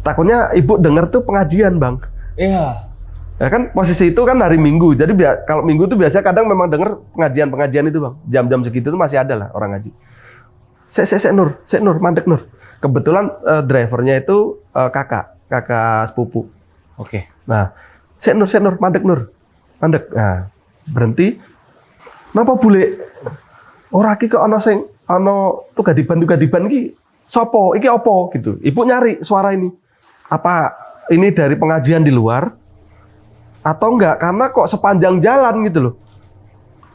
takutnya ibu denger tuh pengajian, Bang. Iya. Ya kan posisi itu kan hari Minggu, jadi kalau Minggu tuh biasanya kadang memang denger pengajian itu, Bang. Jam-jam segitu tuh masih ada lah orang ngaji. Saya Nur, mandek Nur. Kebetulan drivernya itu kakak sepupu. Oke. Nah, saya Nur, mandek. Nah, berhenti. Napa bule? Ora iki kok ana sing ana tukadiban iki sopo? Iki opo gitu. Ibu nyari suara ini. Apa ini dari pengajian di luar atau enggak? Karena kok sepanjang jalan gitu loh.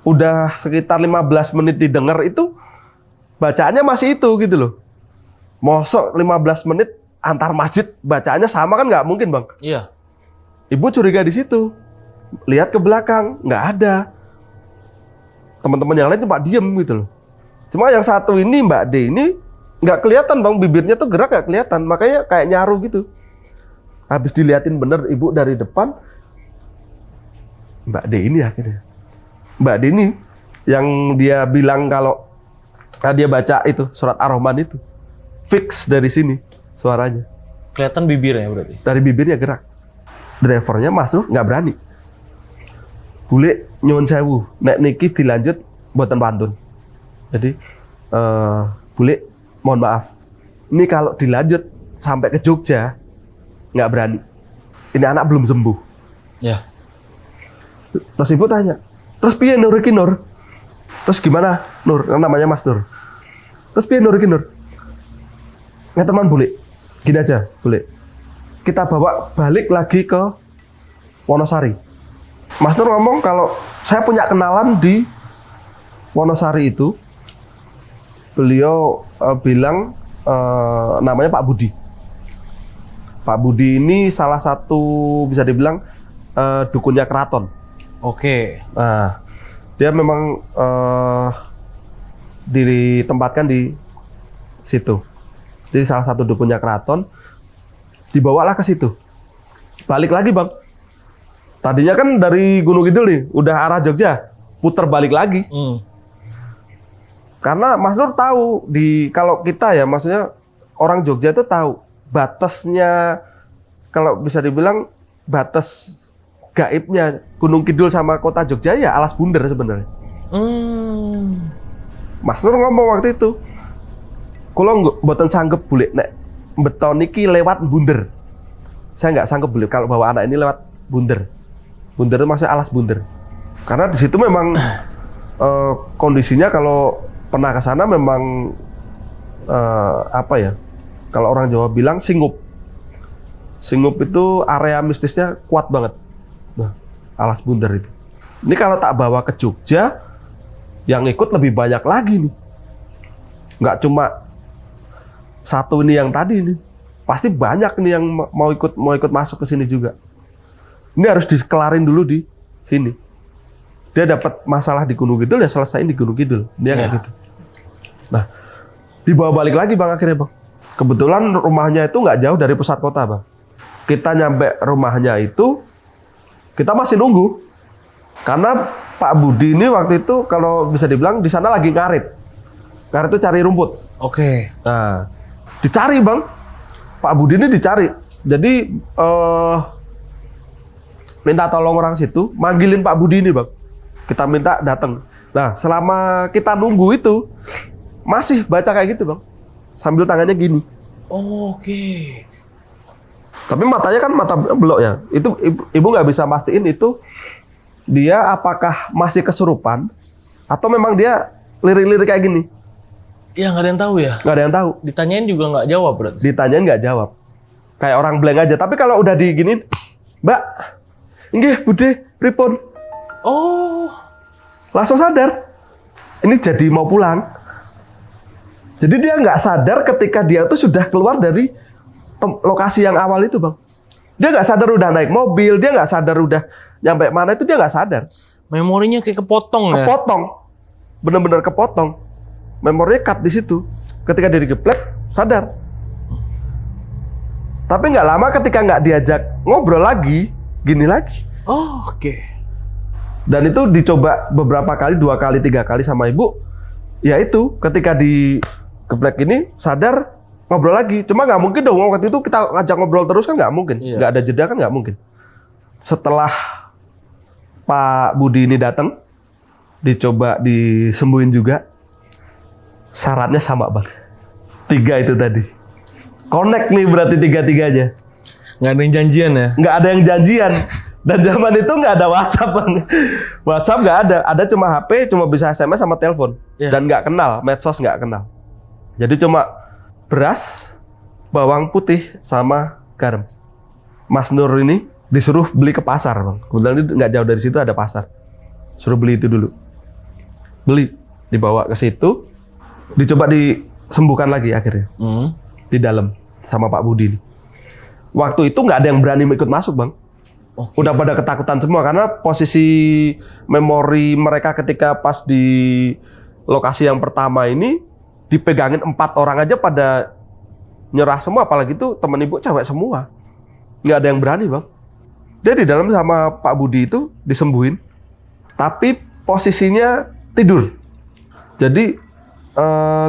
Udah sekitar 15 menit didengar itu bacaannya masih itu gitu loh. Mosok 15 menit antar masjid bacaannya sama kan nggak mungkin, Bang. Iya. Ibu curiga di situ. Lihat ke belakang, nggak ada. Teman-teman yang lain cuma diem gitu loh. Cuma yang satu ini Mbak D ini nggak kelihatan, Bang, bibirnya tuh gerak nggak kelihatan, makanya kayak nyaru gitu. Habis diliatin bener ibu dari depan, Mbak D ini akhirnya. Mbak D ini yang dia bilang kalau dia baca itu surat Ar-Rahman itu fix dari sini suaranya. Kelihatan bibirnya berarti. Dari bibirnya gerak. Drivernya masuk nggak berani. Bule nyuwun sewu, nek niki dilanjut mboten pantun. Jadi bule mohon maaf. Ini kalau dilanjut sampai ke Jogja nggak berani. Ini anak belum sembuh. Ya. Terus ibu tanya, terus piye Nur iki Nur? Terus gimana Nur? Namanya Mas Nur. Terus piye Nur iki Nur? Nggak teman bule. Gini aja bule. Kita bawa balik lagi ke Wonosari. Mas Nur ngomong kalau saya punya kenalan di Wonosari itu. Beliau bilang namanya Pak Budi. Pak Budi ini salah satu bisa dibilang dukunnya keraton. Oke. Nah, dia memang ditempatkan di situ. Di salah satu dukunnya keraton. Dibawalah ke situ. Balik lagi, Bang. Tadinya kan dari Gunung Kidul nih, udah arah Jogja, puter balik lagi. Karena Mas Nur tahu kalau kita ya, maksudnya orang Jogja itu tahu batasnya, kalau bisa dibilang batas gaibnya Gunung Kidul sama kota Jogja ya Alas Bunder sebenarnya. Mas Nur ngomong waktu itu, kalau mboten sanggup bule nek beton niki lewat Bunder. Saya nggak sanggup bule kalau bawa anak ini lewat Bunder. Bunder itu maksudnya Alas Bunder. Karena di situ memang kondisinya kalau pernah ke sana memang apa ya? Kalau orang Jawa bilang singup. Singup itu area mistisnya kuat banget. Nah, Alas Bunder itu. Ini kalau tak bawa ke Jogja, yang ikut lebih banyak lagi nih. Nggak cuma satu ini yang tadi nih. Pasti banyak nih yang mau ikut masuk ke sini juga. Ini harus dikelarin dulu di sini. Dia dapat masalah di Gunung Kidul ya selesaiin di Gunung Kidul. Dia kayak gitu. Nah, dibawa balik lagi, Bang, akhirnya, Bang. Kebetulan rumahnya itu nggak jauh dari pusat kota, Bang. kita nyampe rumahnya itu, kita masih nunggu. Karena Pak Budi ini waktu itu kalau bisa dibilang di sana lagi ngarit. Ngarit itu cari rumput. Oke. Nah, dicari Bang. Pak Budi ini dicari. Jadi minta tolong orang situ, manggilin Pak Budi ini Bang. Kita minta datang. Nah, selama kita nunggu itu masih baca kayak gitu Bang. Sambil tangannya gini. Oke. Tapi matanya kan mata belok ya. Itu ibu nggak bisa mastiin itu dia apakah masih kesurupan atau memang dia lirik-lirik kayak gini. Ya nggak ada yang tahu ya. Nggak ada yang tahu. Ditanyain juga nggak jawab berarti. Ditanyain nggak jawab. Kayak orang blank aja. Tapi kalau udah diginin, Mbak, nggih Bude, pripun? Oh. Langsung sadar. Ini jadi mau pulang. Jadi dia nggak sadar ketika dia tuh sudah keluar dari lokasi yang awal itu Bang. Dia nggak sadar udah naik mobil, dia nggak sadar udah nyampe mana itu dia nggak sadar. Memorinya kayak kepotong ya. Kepotong, bener-bener kepotong. Memorinya cut di situ. Ketika dia digeplek, sadar. Tapi nggak lama ketika nggak diajak ngobrol lagi, gini lagi. Oh, oke. Dan itu dicoba beberapa kali, 2 kali, 3 kali sama ibu. Ya itu, ketika digeplek ini sadar, ngobrol lagi. Cuma nggak mungkin dong waktu itu kita ngajak ngobrol terus kan nggak mungkin. Iya. Nggak ada jeda kan nggak mungkin. Setelah Pak Budi ini datang, dicoba disembuhin juga. Syaratnya sama Bang. 3 itu tadi. Connect nih berarti 3-3-nya. Nggak ada yang janjian ya? Nggak ada yang janjian. Dan zaman itu nggak ada WhatsApp Bang. WhatsApp nggak ada. Ada cuma HP, cuma bisa SMS sama telepon. Iya. Dan nggak kenal, medsos nggak kenal. Jadi cuma beras, bawang putih, sama garam. Mas Nur ini disuruh beli ke pasar Bang. Kebetulan ini nggak jauh dari situ ada pasar. Suruh beli itu dulu. Beli, dibawa ke situ, dicoba disembuhkan lagi akhirnya. Di dalam sama Pak Budi ini. Waktu itu nggak ada yang berani ikut masuk Bang. Oke. Udah pada ketakutan semua karena posisi memori mereka ketika pas di lokasi yang pertama ini dipegangin 4 orang aja pada nyerah semua, apalagi itu temen ibu cewek semua. Nggak ada yang berani Bang. Dia di dalam sama Pak Budi itu disembuhin, tapi posisinya tidur. Jadi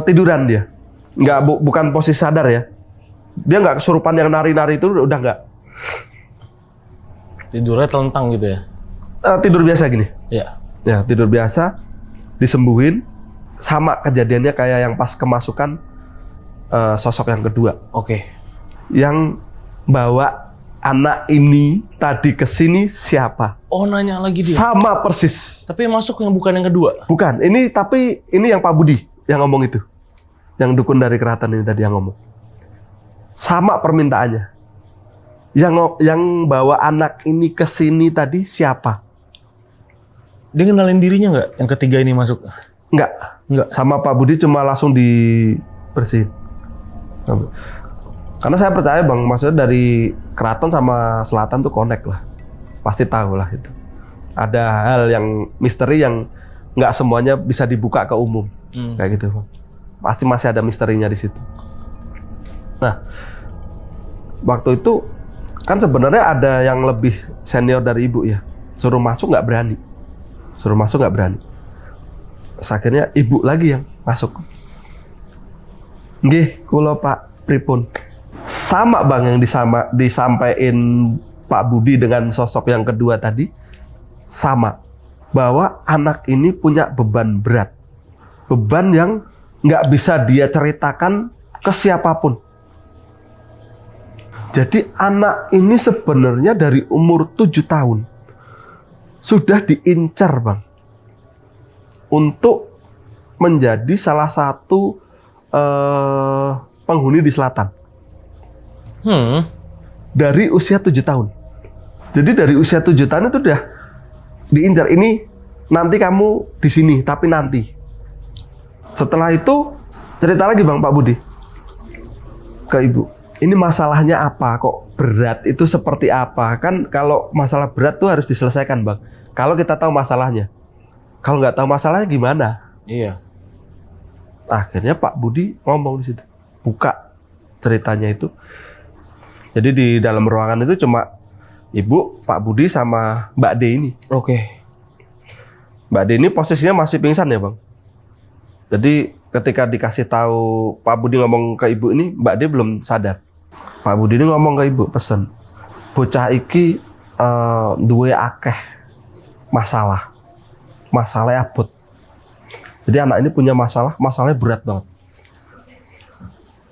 tiduran dia, bukan posisi sadar ya. Dia nggak kesurupan yang nari-nari itu udah nggak. Tidurnya telentang gitu ya? Tidur biasa gini. Iya. Ya tidur biasa, disembuhin. Sama kejadiannya kayak yang pas kemasukan sosok yang kedua. Oke. Yang bawa anak ini tadi ke sini siapa? Oh, nanya lagi dia. Sama persis. Tapi masuk yang bukan yang kedua. Bukan, tapi ini yang Pak Budi yang ngomong itu. Yang dukun dari keraton ini tadi yang ngomong. Sama permintaannya. Yang bawa anak ini ke sini tadi siapa? Dia kenalin dirinya nggak? Yang ketiga ini masuk? Enggak. Nggak. Sama Pak Budi cuma langsung dibersihin. Karena saya percaya Bang, maksudnya dari keraton sama selatan tuh connect lah. Pasti tahu lah itu. Ada hal yang misteri yang nggak semuanya bisa dibuka ke umum. Kayak gitu Bang. Pasti masih ada misterinya di situ. Nah, waktu itu kan sebenarnya ada yang lebih senior dari ibu ya. Suruh masuk nggak berani. Suruh masuk nggak berani. Terus akhirnya ibu lagi yang masuk. Nggih, kula Pak pripun. Sama Bang yang disampaikan Pak Budi dengan sosok yang kedua tadi. Sama. Bahwa anak ini punya beban berat. Beban yang nggak bisa dia ceritakan ke siapapun. Jadi anak ini sebenarnya dari umur 7 tahun sudah diincar Bang untuk menjadi salah satu penghuni di selatan. Dari usia 7 tahun. Jadi dari usia 7 tahun itu udah diincar. Ini nanti kamu di sini, tapi nanti. Setelah itu cerita lagi Bang Pak Budi ke ibu. Ini masalahnya apa? Kok berat itu seperti apa? Kan kalau masalah berat tuh harus diselesaikan Bang. Kalau kita tahu masalahnya. Kalau nggak tahu masalahnya gimana? Iya. Akhirnya Pak Budi ngomong di situ. Buka ceritanya itu. Jadi di dalam ruangan itu cuma ibu, Pak Budi sama Mbak D ini. Oke. Mbak D ini posisinya masih pingsan ya bang. Jadi ketika dikasih tahu Pak Budi ngomong ke ibu ini, Mbak D belum sadar. Pak Budi ini ngomong ke ibu, pesen, bocah iki duwe akeh masalah abot. Jadi anak ini punya masalahnya berat banget.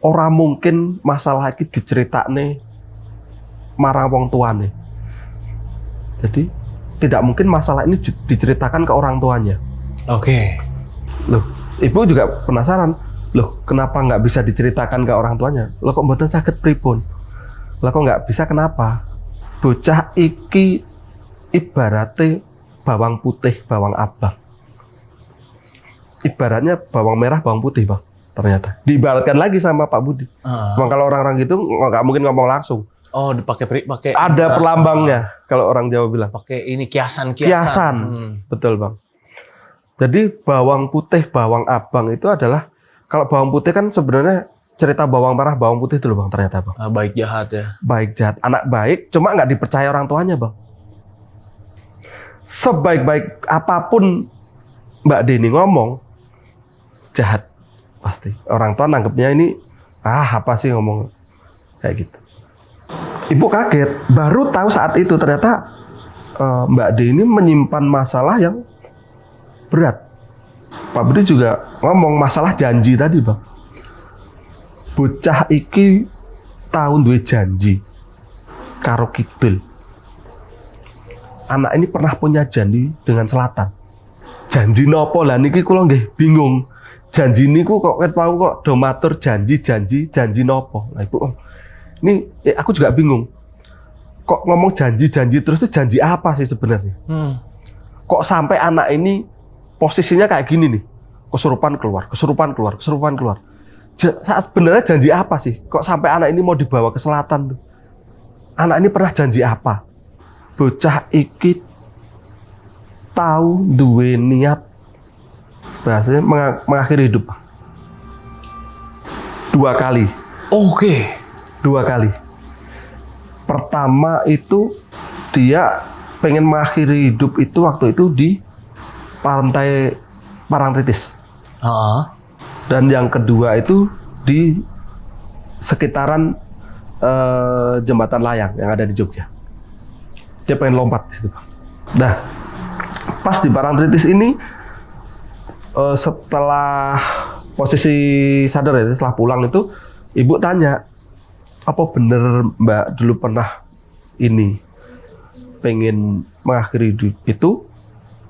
Orang mungkin masalah iki diceritakne marang wong tuane. Jadi tidak mungkin masalah ini diceritakan ke orang tuanya. Oke. Loh, ibu juga penasaran. Loh, kenapa nggak bisa diceritakan ke orang tuanya? Loh, kok mboten saged pripun? Loh, kok nggak bisa kenapa? Bocah iki ibaratnya bawang putih, bawang abang. Ibaratnya bawang merah, bawang putih, bang. Ternyata diibaratkan lagi sama Pak Budi. Bang, kalau orang-orang gitu nggak mungkin ngomong langsung. Oh, pakai ada perlambangnya. Kalau orang Jawa bilang. Pakai ini kiasan. Betul bang. Jadi bawang putih, bawang abang itu adalah, kalau bawang putih kan sebenarnya cerita bawang merah, bawang putih itu loh bang, ternyata bang. Baik jahat ya. Baik jahat, anak baik, cuma nggak dipercaya orang tuanya bang. Sebaik-baik apapun Mbak Deni ngomong, jahat pasti. Orang tua nanggepnya ini, apa sih ngomong kayak gitu. Ibu kaget, baru tahu saat itu ternyata Mbak Deni menyimpan masalah yang berat. Pak Budi juga ngomong masalah janji tadi bang. Bocah iki tahun duwe janji karo kidul. Anak ini pernah punya janji dengan selatan. Janji nopo lah niki kula nggih bingung. Janji niku kok ket wau kok do matur janji nopo. Nah ibu, ini aku juga bingung. Kok ngomong janji terus itu janji apa sih sebenarnya? Kok sampai anak ini posisinya kayak gini nih, kesurupan keluar. Sebenarnya janji apa sih? Kok sampai anak ini mau dibawa ke selatan tuh? Anak ini pernah janji apa? Bocah iki tahu duwe niat, bahasanya mengakhiri hidup 2 kali. Oke. 2 kali. Pertama itu dia pengen mengakhiri hidup itu waktu itu di pantai Parangtritis. Dan yang kedua itu di sekitaran jembatan layang yang ada di Jogja. Dia pengen lompat di situ. Nah, pas di Parangtritis ini setelah posisi sadar ya, setelah pulang itu ibu tanya, apa bener Mbak dulu pernah ini pengen mengakhiri hidup itu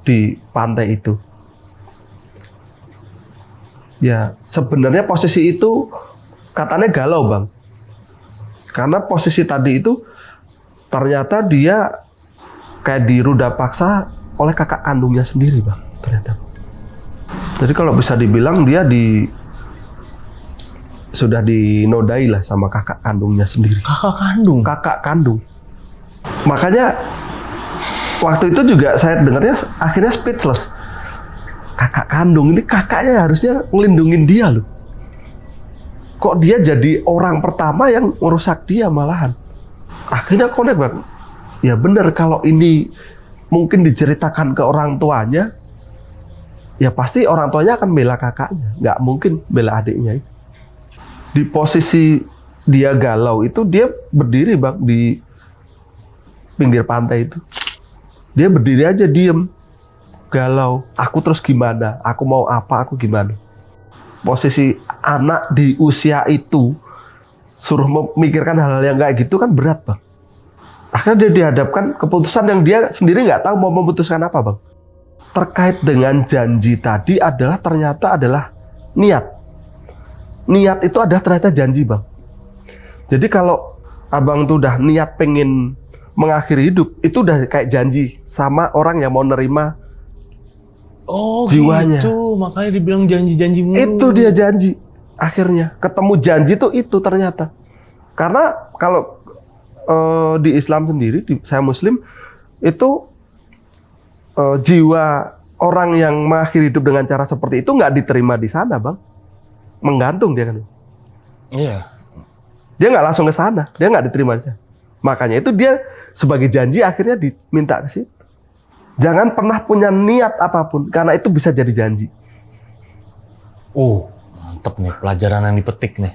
di pantai itu? Ya sebenarnya posisi itu katanya galau bang, karena posisi tadi itu ternyata dia kayak diruda paksa oleh kakak kandungnya sendiri bang, ternyata. Jadi kalau bisa dibilang dia sudah dinodai lah sama kakak kandungnya sendiri. Kakak kandung. Makanya waktu itu juga saya dengarnya akhirnya speechless. Kakak kandung ini, kakaknya harusnya ngelindungin dia loh. Kok dia jadi orang pertama yang merusak dia malahan. Akhirnya connect bang. Ya benar, kalau ini mungkin diceritakan ke orang tuanya, ya pasti orang tuanya akan bela kakaknya, nggak mungkin bela adiknya. Di posisi dia galau itu, dia berdiri bang di pinggir pantai itu. Dia berdiri aja diem, galau. Aku terus gimana? Aku mau apa? Aku gimana? Posisi anak di usia itu suruh memikirkan hal-hal yang kayak gitu kan berat bang. Akhirnya dia dihadapkan keputusan yang dia sendiri nggak tahu mau memutuskan apa bang. Terkait dengan janji tadi adalah ternyata adalah niat. Niat itu adalah ternyata janji bang. Jadi kalau abang tuh udah niat pengen mengakhiri hidup, itu udah kayak janji sama orang yang mau nerima jiwanya. Gitu, makanya dibilang janji-janji mulu. Itu dia janji. Akhirnya ketemu janji tuh itu ternyata. Karena kalau di Islam sendiri, saya Muslim, itu jiwa orang yang mengakhiri hidup dengan cara seperti itu nggak diterima di sana bang. Menggantung dia kan. Iya. Dia nggak langsung ke sana, dia nggak diterima aja. Makanya itu dia sebagai janji akhirnya diminta ke situ. Jangan pernah punya niat apapun, karena itu bisa jadi janji. Oh, mantep nih pelajaran yang dipetik nih.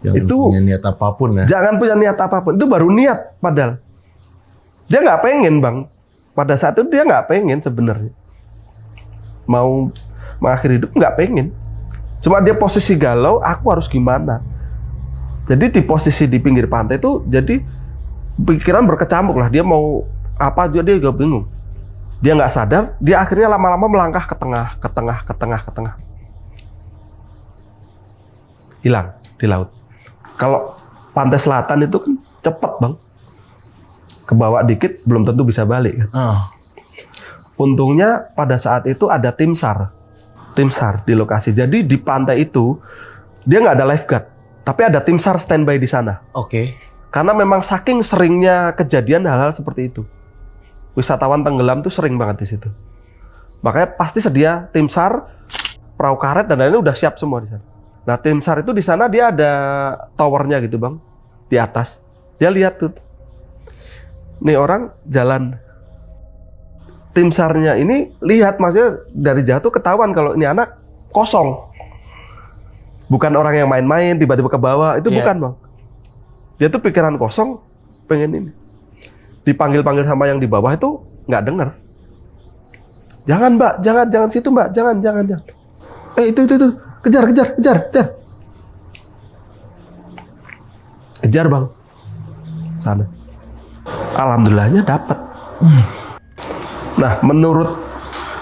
Jangan Itu punya niat apapun ya. Jangan punya niat apapun, itu baru niat padahal. Dia nggak pengen bang, pada saat itu dia nggak pengen sebenarnya. Mau mengakhiri hidup nggak pengen. Cuma dia posisi galau, aku harus gimana. Jadi di posisi di pinggir pantai itu jadi pikiran berkecamuk lah. Dia mau apa juga dia juga bingung. Dia nggak sadar, dia akhirnya lama-lama melangkah ke tengah. Hilang di laut. Kalau pantai selatan itu kan cepet bang. Kebawa dikit belum tentu bisa balik kan. Untungnya pada saat itu ada tim SAR di lokasi. Jadi di pantai itu dia nggak ada lifeguard. Tapi ada tim SAR standby di sana. Oke. Karena memang saking seringnya kejadian hal-hal seperti itu. Wisatawan tenggelam tuh sering banget di situ. Makanya pasti sedia tim SAR, perahu karet dan lain-lain udah siap semua di sana. Nah, tim SAR itu di sana dia ada towernya gitu, Bang. Di atas. Dia lihat tuh. Nih orang jalan. Tim SAR-nya ini lihat maksudnya dari jauh tuh ketahuan kalau ini anak kosong. Bukan orang yang main-main, tiba-tiba ke bawah. Itu bukan, Bang. Dia tuh pikiran kosong, pengen ini. Dipanggil-panggil sama yang di bawah itu nggak dengar. Jangan, Mbak. Jangan situ, Mbak. Jangan. Itu. Kejar. Kejar, Bang. Sana. Alhamdulillahnya dapat. Nah, menurut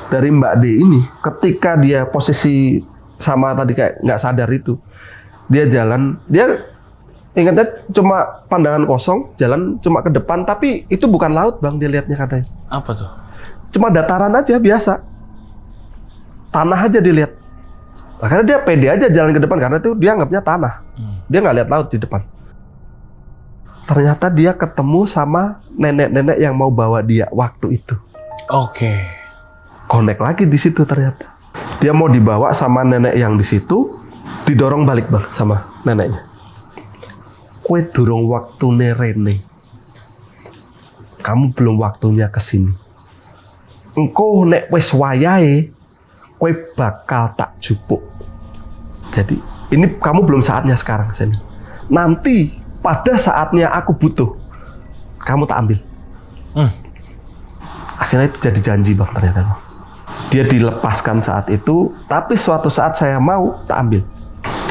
dari Mbak D ini, ketika dia posisi sama tadi kayak nggak sadar itu, dia jalan, dia ingatnya cuma pandangan kosong, jalan cuma ke depan, tapi itu bukan laut bang, dia lihatnya katanya. Apa tuh? Cuma dataran aja biasa, tanah aja dilihat. Akhirnya dia pede aja jalan ke depan karena itu dia anggapnya tanah, dia nggak lihat laut di depan. Ternyata dia ketemu sama nenek-nenek yang mau bawa dia waktu itu. Oke. Connect lagi di situ ternyata. Dia mau dibawa sama nenek yang di situ, didorong balik bang sama neneknya. Kue durung waktune rene. Kamu belum waktunya kesini. Engko nek wis wayahe, kue bakal tak jupuk. Jadi ini kamu belum saatnya sekarang kesini. Nanti pada saatnya aku butuh, kamu tak ambil. Akhirnya itu jadi janji bang ternyata bang. Dia dilepaskan saat itu, tapi suatu saat saya mau tak ambil.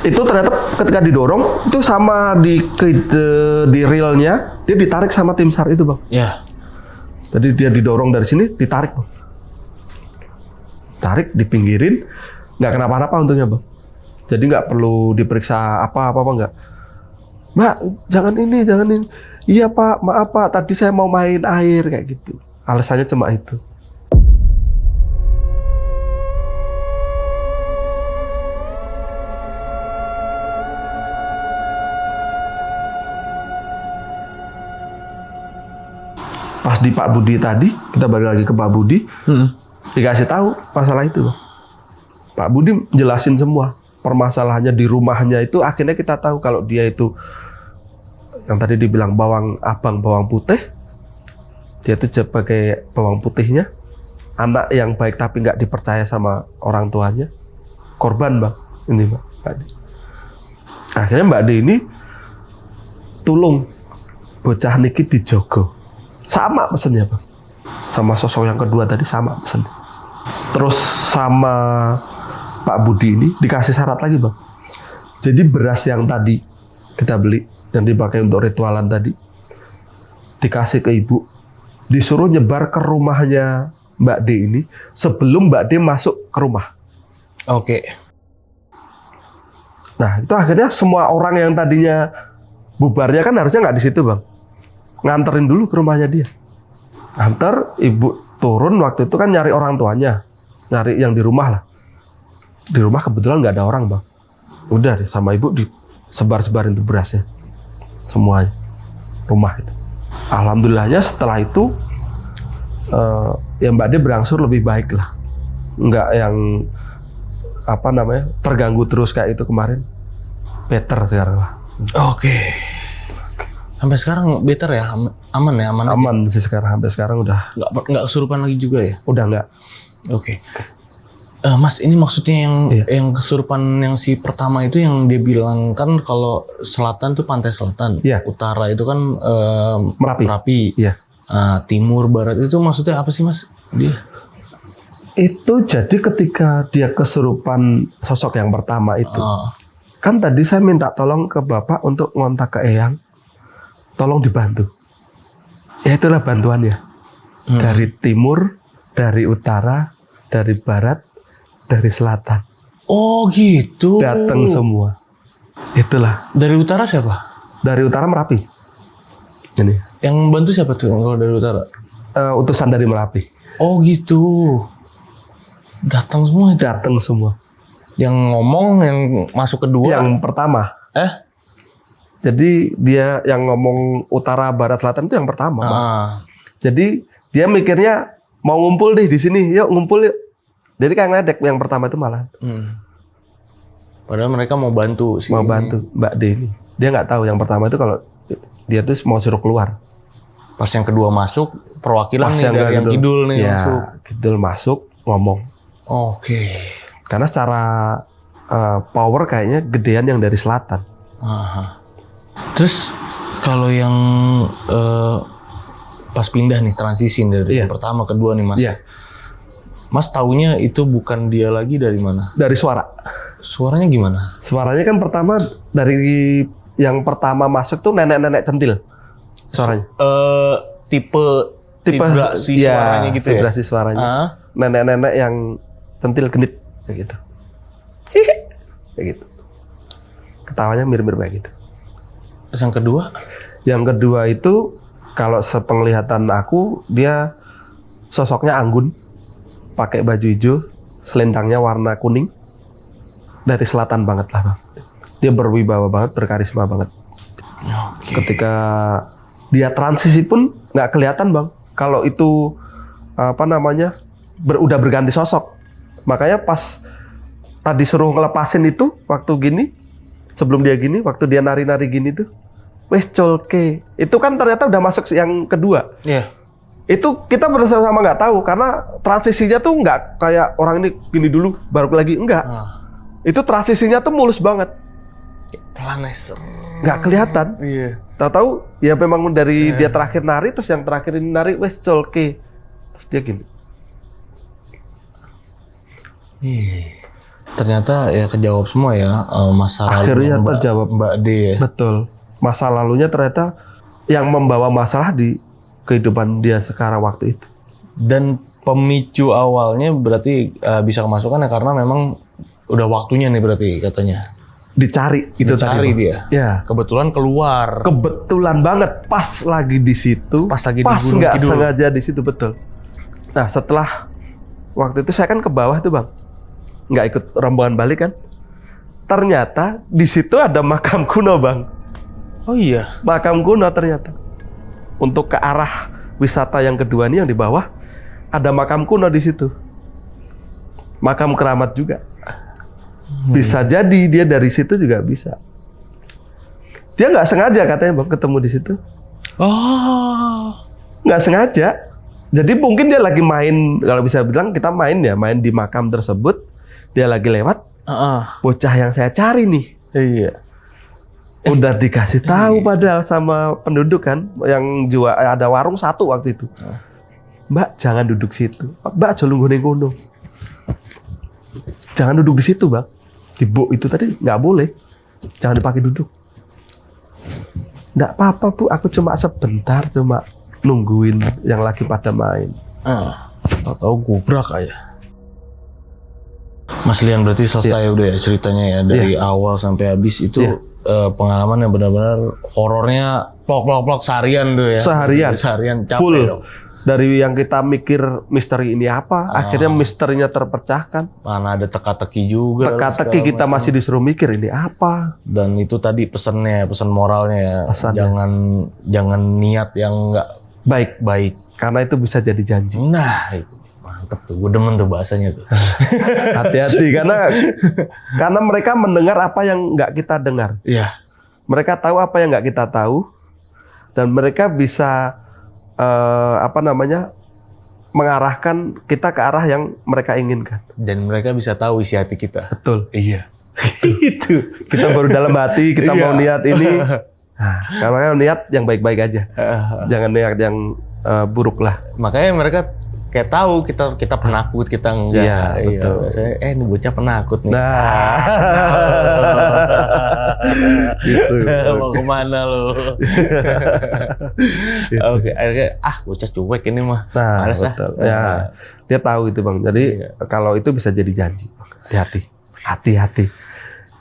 Itu ternyata ketika didorong itu sama di realnya dia ditarik sama tim SAR itu bang. Ya. Jadi dia didorong dari sini, ditarik bang. Tarik, dipinggirin, nggak kenapa-napa untungnya bang. Jadi nggak perlu diperiksa apa-apa nggak. Mbak, jangan ini. Iya pak, maaf pak, tadi saya mau main air kayak gitu. Alasannya cuma itu. Pas di Pak Budi tadi, kita balik lagi ke Pak Budi, dikasih tahu masalah itu. Pak Budi jelasin semua permasalahannya di rumahnya itu. Akhirnya kita tahu kalau dia itu yang tadi dibilang bawang abang, bawang putih. Dia itu sebagai bawang putihnya, anak yang baik tapi nggak dipercaya sama orang tuanya, korban bang. Ini Mbak D. Akhirnya Mbak D ini tulung bocah niki dijogo. Sama pesennya bang, sama sosok yang kedua tadi sama pesennya. Terus sama Pak Budi ini dikasih syarat lagi bang. Jadi beras yang tadi kita beli, yang dipakai untuk ritualan tadi, dikasih ke ibu, disuruh nyebar ke rumahnya Mbak D ini sebelum Mbak D masuk ke rumah. Oke. Nah itu akhirnya semua orang yang tadinya bubarnya kan harusnya nggak di situ bang. Nganterin dulu ke rumahnya dia. Antar, ibu turun waktu itu kan nyari orang tuanya. Nyari yang di rumah lah. Di rumah kebetulan nggak ada orang bang. Udah deh, sama ibu disebar-sebarin tuh berasnya. Semuanya. Rumah itu. Alhamdulillahnya setelah itu ya Mbak D berangsur lebih baik lah. Nggak yang terganggu terus kayak itu kemarin. better sekarang lah. Oke. Sampai sekarang better ya, aman ya, aman. Aman sih sekarang, sampai sekarang udah. Nggak kesurupan lagi juga ya? Udah nggak. Oke. Mas, ini maksudnya yang kesurupan yang si pertama itu yang dia bilang kan kalau selatan tuh pantai selatan, utara itu kan Merapi. Iya. Timur, barat itu maksudnya apa sih Mas? Dia? Itu jadi ketika dia kesurupan sosok yang pertama itu, kan tadi saya minta tolong ke Bapak untuk ngontak ke Eyang, tolong dibantu. Ya itulah bantuannya. Dari timur, dari utara, dari barat, dari selatan. Oh gitu. Datang semua. Itulah. Dari utara siapa? Dari utara Merapi. Ini. Yang bantu siapa tuh kalau dari utara? Utusan dari Merapi. Oh gitu. Datang semua. Datang semua. Yang ngomong yang masuk kedua. Yang pertama. Jadi dia yang ngomong utara, barat, selatan itu yang pertama. Jadi dia mikirnya mau ngumpul nih di sini, yuk ngumpul yuk. Jadi kayak ngeledek yang pertama itu malah. Padahal mereka mau bantu sih. Mau bantu Mbak D ini. Dia nggak tahu yang pertama itu kalau dia tuh mau suruh keluar. Pas yang kedua masuk, perwakilan nih dari yang kidul nih masuk. Kidul masuk ngomong. Oke. Karena secara power kayaknya gedean yang dari selatan. Terus kalau yang pas pindah nih transisi dari yang pertama kedua nih Mas. Mas taunya itu bukan dia lagi dari mana? Dari suara. Suaranya gimana? Suaranya kan pertama dari yang pertama masuk tuh nenek-nenek centil. Suaranya. Tipe vibrasi suaranya gitu ya? Vibrasi suaranya. Nenek-nenek yang centil genit kayak gitu. Kayak gitu. Ketawanya mirip-mirip kayak gitu. Terus yang kedua? Yang kedua itu kalau sepenglihatan aku dia sosoknya anggun, pakai baju hijau, selendangnya warna kuning, dari selatan banget lah Bang. Dia berwibawa banget, berkarisma banget. Ketika dia transisi pun nggak kelihatan Bang. Kalau itu udah berganti sosok. Makanya pas tadi suruh ngelepasin itu waktu gini, sebelum dia gini, waktu dia nari-nari gini tuh, wes colke. Itu kan ternyata udah masuk yang kedua. Iya. Itu kita bersama nggak tahu karena transisinya tuh nggak kayak orang ini gini dulu baru lagi enggak. Itu transisinya tuh mulus banget. Planeser. Nggak kelihatan. Iya. Tahu ya memang dari dia terakhir nari terus yang terakhir ini nari wes colke. Terus dia gini. Ternyata ya kejawab semua ya masa lalu akhirnya terjawab Mbak D ya. Betul. Masa lalunya ternyata yang membawa masalah di kehidupan dia sekarang waktu itu. Dan pemicu awalnya berarti bisa kemasukan ya karena memang udah waktunya nih berarti katanya. Dicari itu dicari dia. Ya. Kebetulan keluar. Kebetulan banget pas lagi di situ. Pas lagi pas di Gunung nggak Kidul. sengaja di situ betul. Nah setelah waktu itu saya kan ke bawah tuh Bang. Nggak ikut rombongan balik kan. Ternyata di situ ada makam kuno Bang. Oh iya. Makam kuno ternyata. Untuk ke arah wisata yang kedua ini yang di bawah ada makam kuno di situ. Makam keramat juga. Bisa jadi dia dari situ juga bisa. Dia nggak sengaja katanya Bang ketemu di situ. Nggak sengaja. Jadi mungkin dia lagi main, kalau bisa bilang kita main di makam tersebut. Dia lagi lewat. Bocah yang saya cari nih. Iya. Udah dikasih tahu padahal sama penduduk kan yang jual ada warung satu waktu itu. Mbak jangan duduk situ. Mbak aja lungguh ning kono. Jangan duduk di situ, Bang. Di buk itu tadi nggak boleh. Jangan dipakai duduk. Nggak apa-apa, Bu. Aku cuma sebentar cuma nungguin yang lagi pada main. Tahu gubrak aja. Mas Lian berarti selesai udah ya ceritanya ya dari awal sampai habis itu pengalaman yang benar-benar horornya plok seharian tuh ya. Seharian capek full. Dong. Dari yang kita mikir misteri ini apa, akhirnya misterinya terpecahkan. Mana ada teka-teki juga. Teka-teki kita masih disuruh mikir ini apa. Dan itu tadi pesan moralnya ya. Jangan niat yang nggak baik. Karena itu bisa jadi janji. Nah itu. Mantep tuh, gue demen tuh bahasanya tuh. Hati-hati karena mereka mendengar apa yang nggak kita dengar. Iya. Mereka tahu apa yang nggak kita tahu, dan mereka bisa mengarahkan kita ke arah yang mereka inginkan. Dan mereka bisa tahu isi hati kita. Betul. Iya. Itu kita baru dalam hati kita mau niat ini. Nah, kalau niat yang baik-baik aja, jangan niat yang buruk lah. Makanya mereka kayak tahu kita penakut, kita enggak. Iya, betul. Biasanya, ini bocah penakut nih. Nah, gitu. Mau kemana lo? Oke, akhirnya bocah cuek ini mah. Nah, Males betul. Ya, dia tahu itu bang. Jadi kalau itu bisa jadi janji. Hati-hati.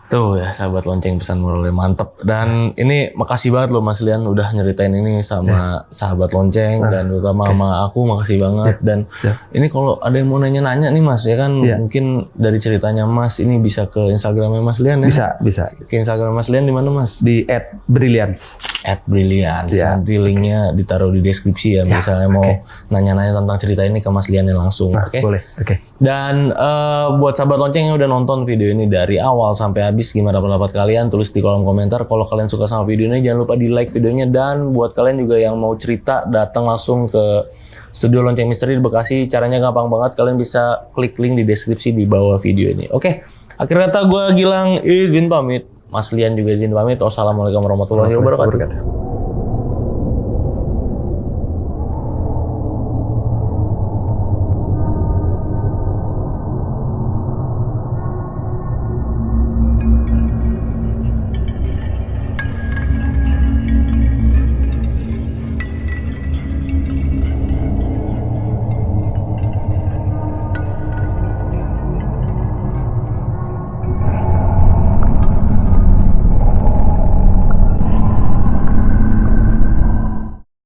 Tuh ya sahabat lonceng, pesan moralnya mantep. Dan ini makasih banget loh Mas Lian udah nyeritain ini sama sahabat lonceng, dan terutama sama aku makasih banget. Dan ini kalau ada yang mau nanya-nanya nih Mas, ya kan mungkin dari ceritanya Mas ini bisa ke Instagramnya Mas Lian ya? Bisa. Ke Instagram Mas Lian di mana Mas? Di @brilliance. @brilliance. Nanti linknya ditaruh di deskripsi ya. Misalnya mau nanya-nanya tentang cerita ini ke Mas Lian langsung. Oke. Boleh. Oke. Dan buat sahabat lonceng yang udah nonton video ini dari awal sampai habis, gimana pendapat kalian? Tulis di kolom komentar. Kalau kalian suka sama video ini, jangan lupa di like videonya. Dan buat kalian juga yang mau cerita, datang langsung ke Studio Lonceng Misteri di Bekasi. Caranya gampang banget. Kalian bisa klik link di deskripsi di bawah video ini. Oke. Akhir kata gue Gilang izin pamit. Mas Lian juga izin pamit. Wassalamualaikum warahmatullahi wabarakatuh.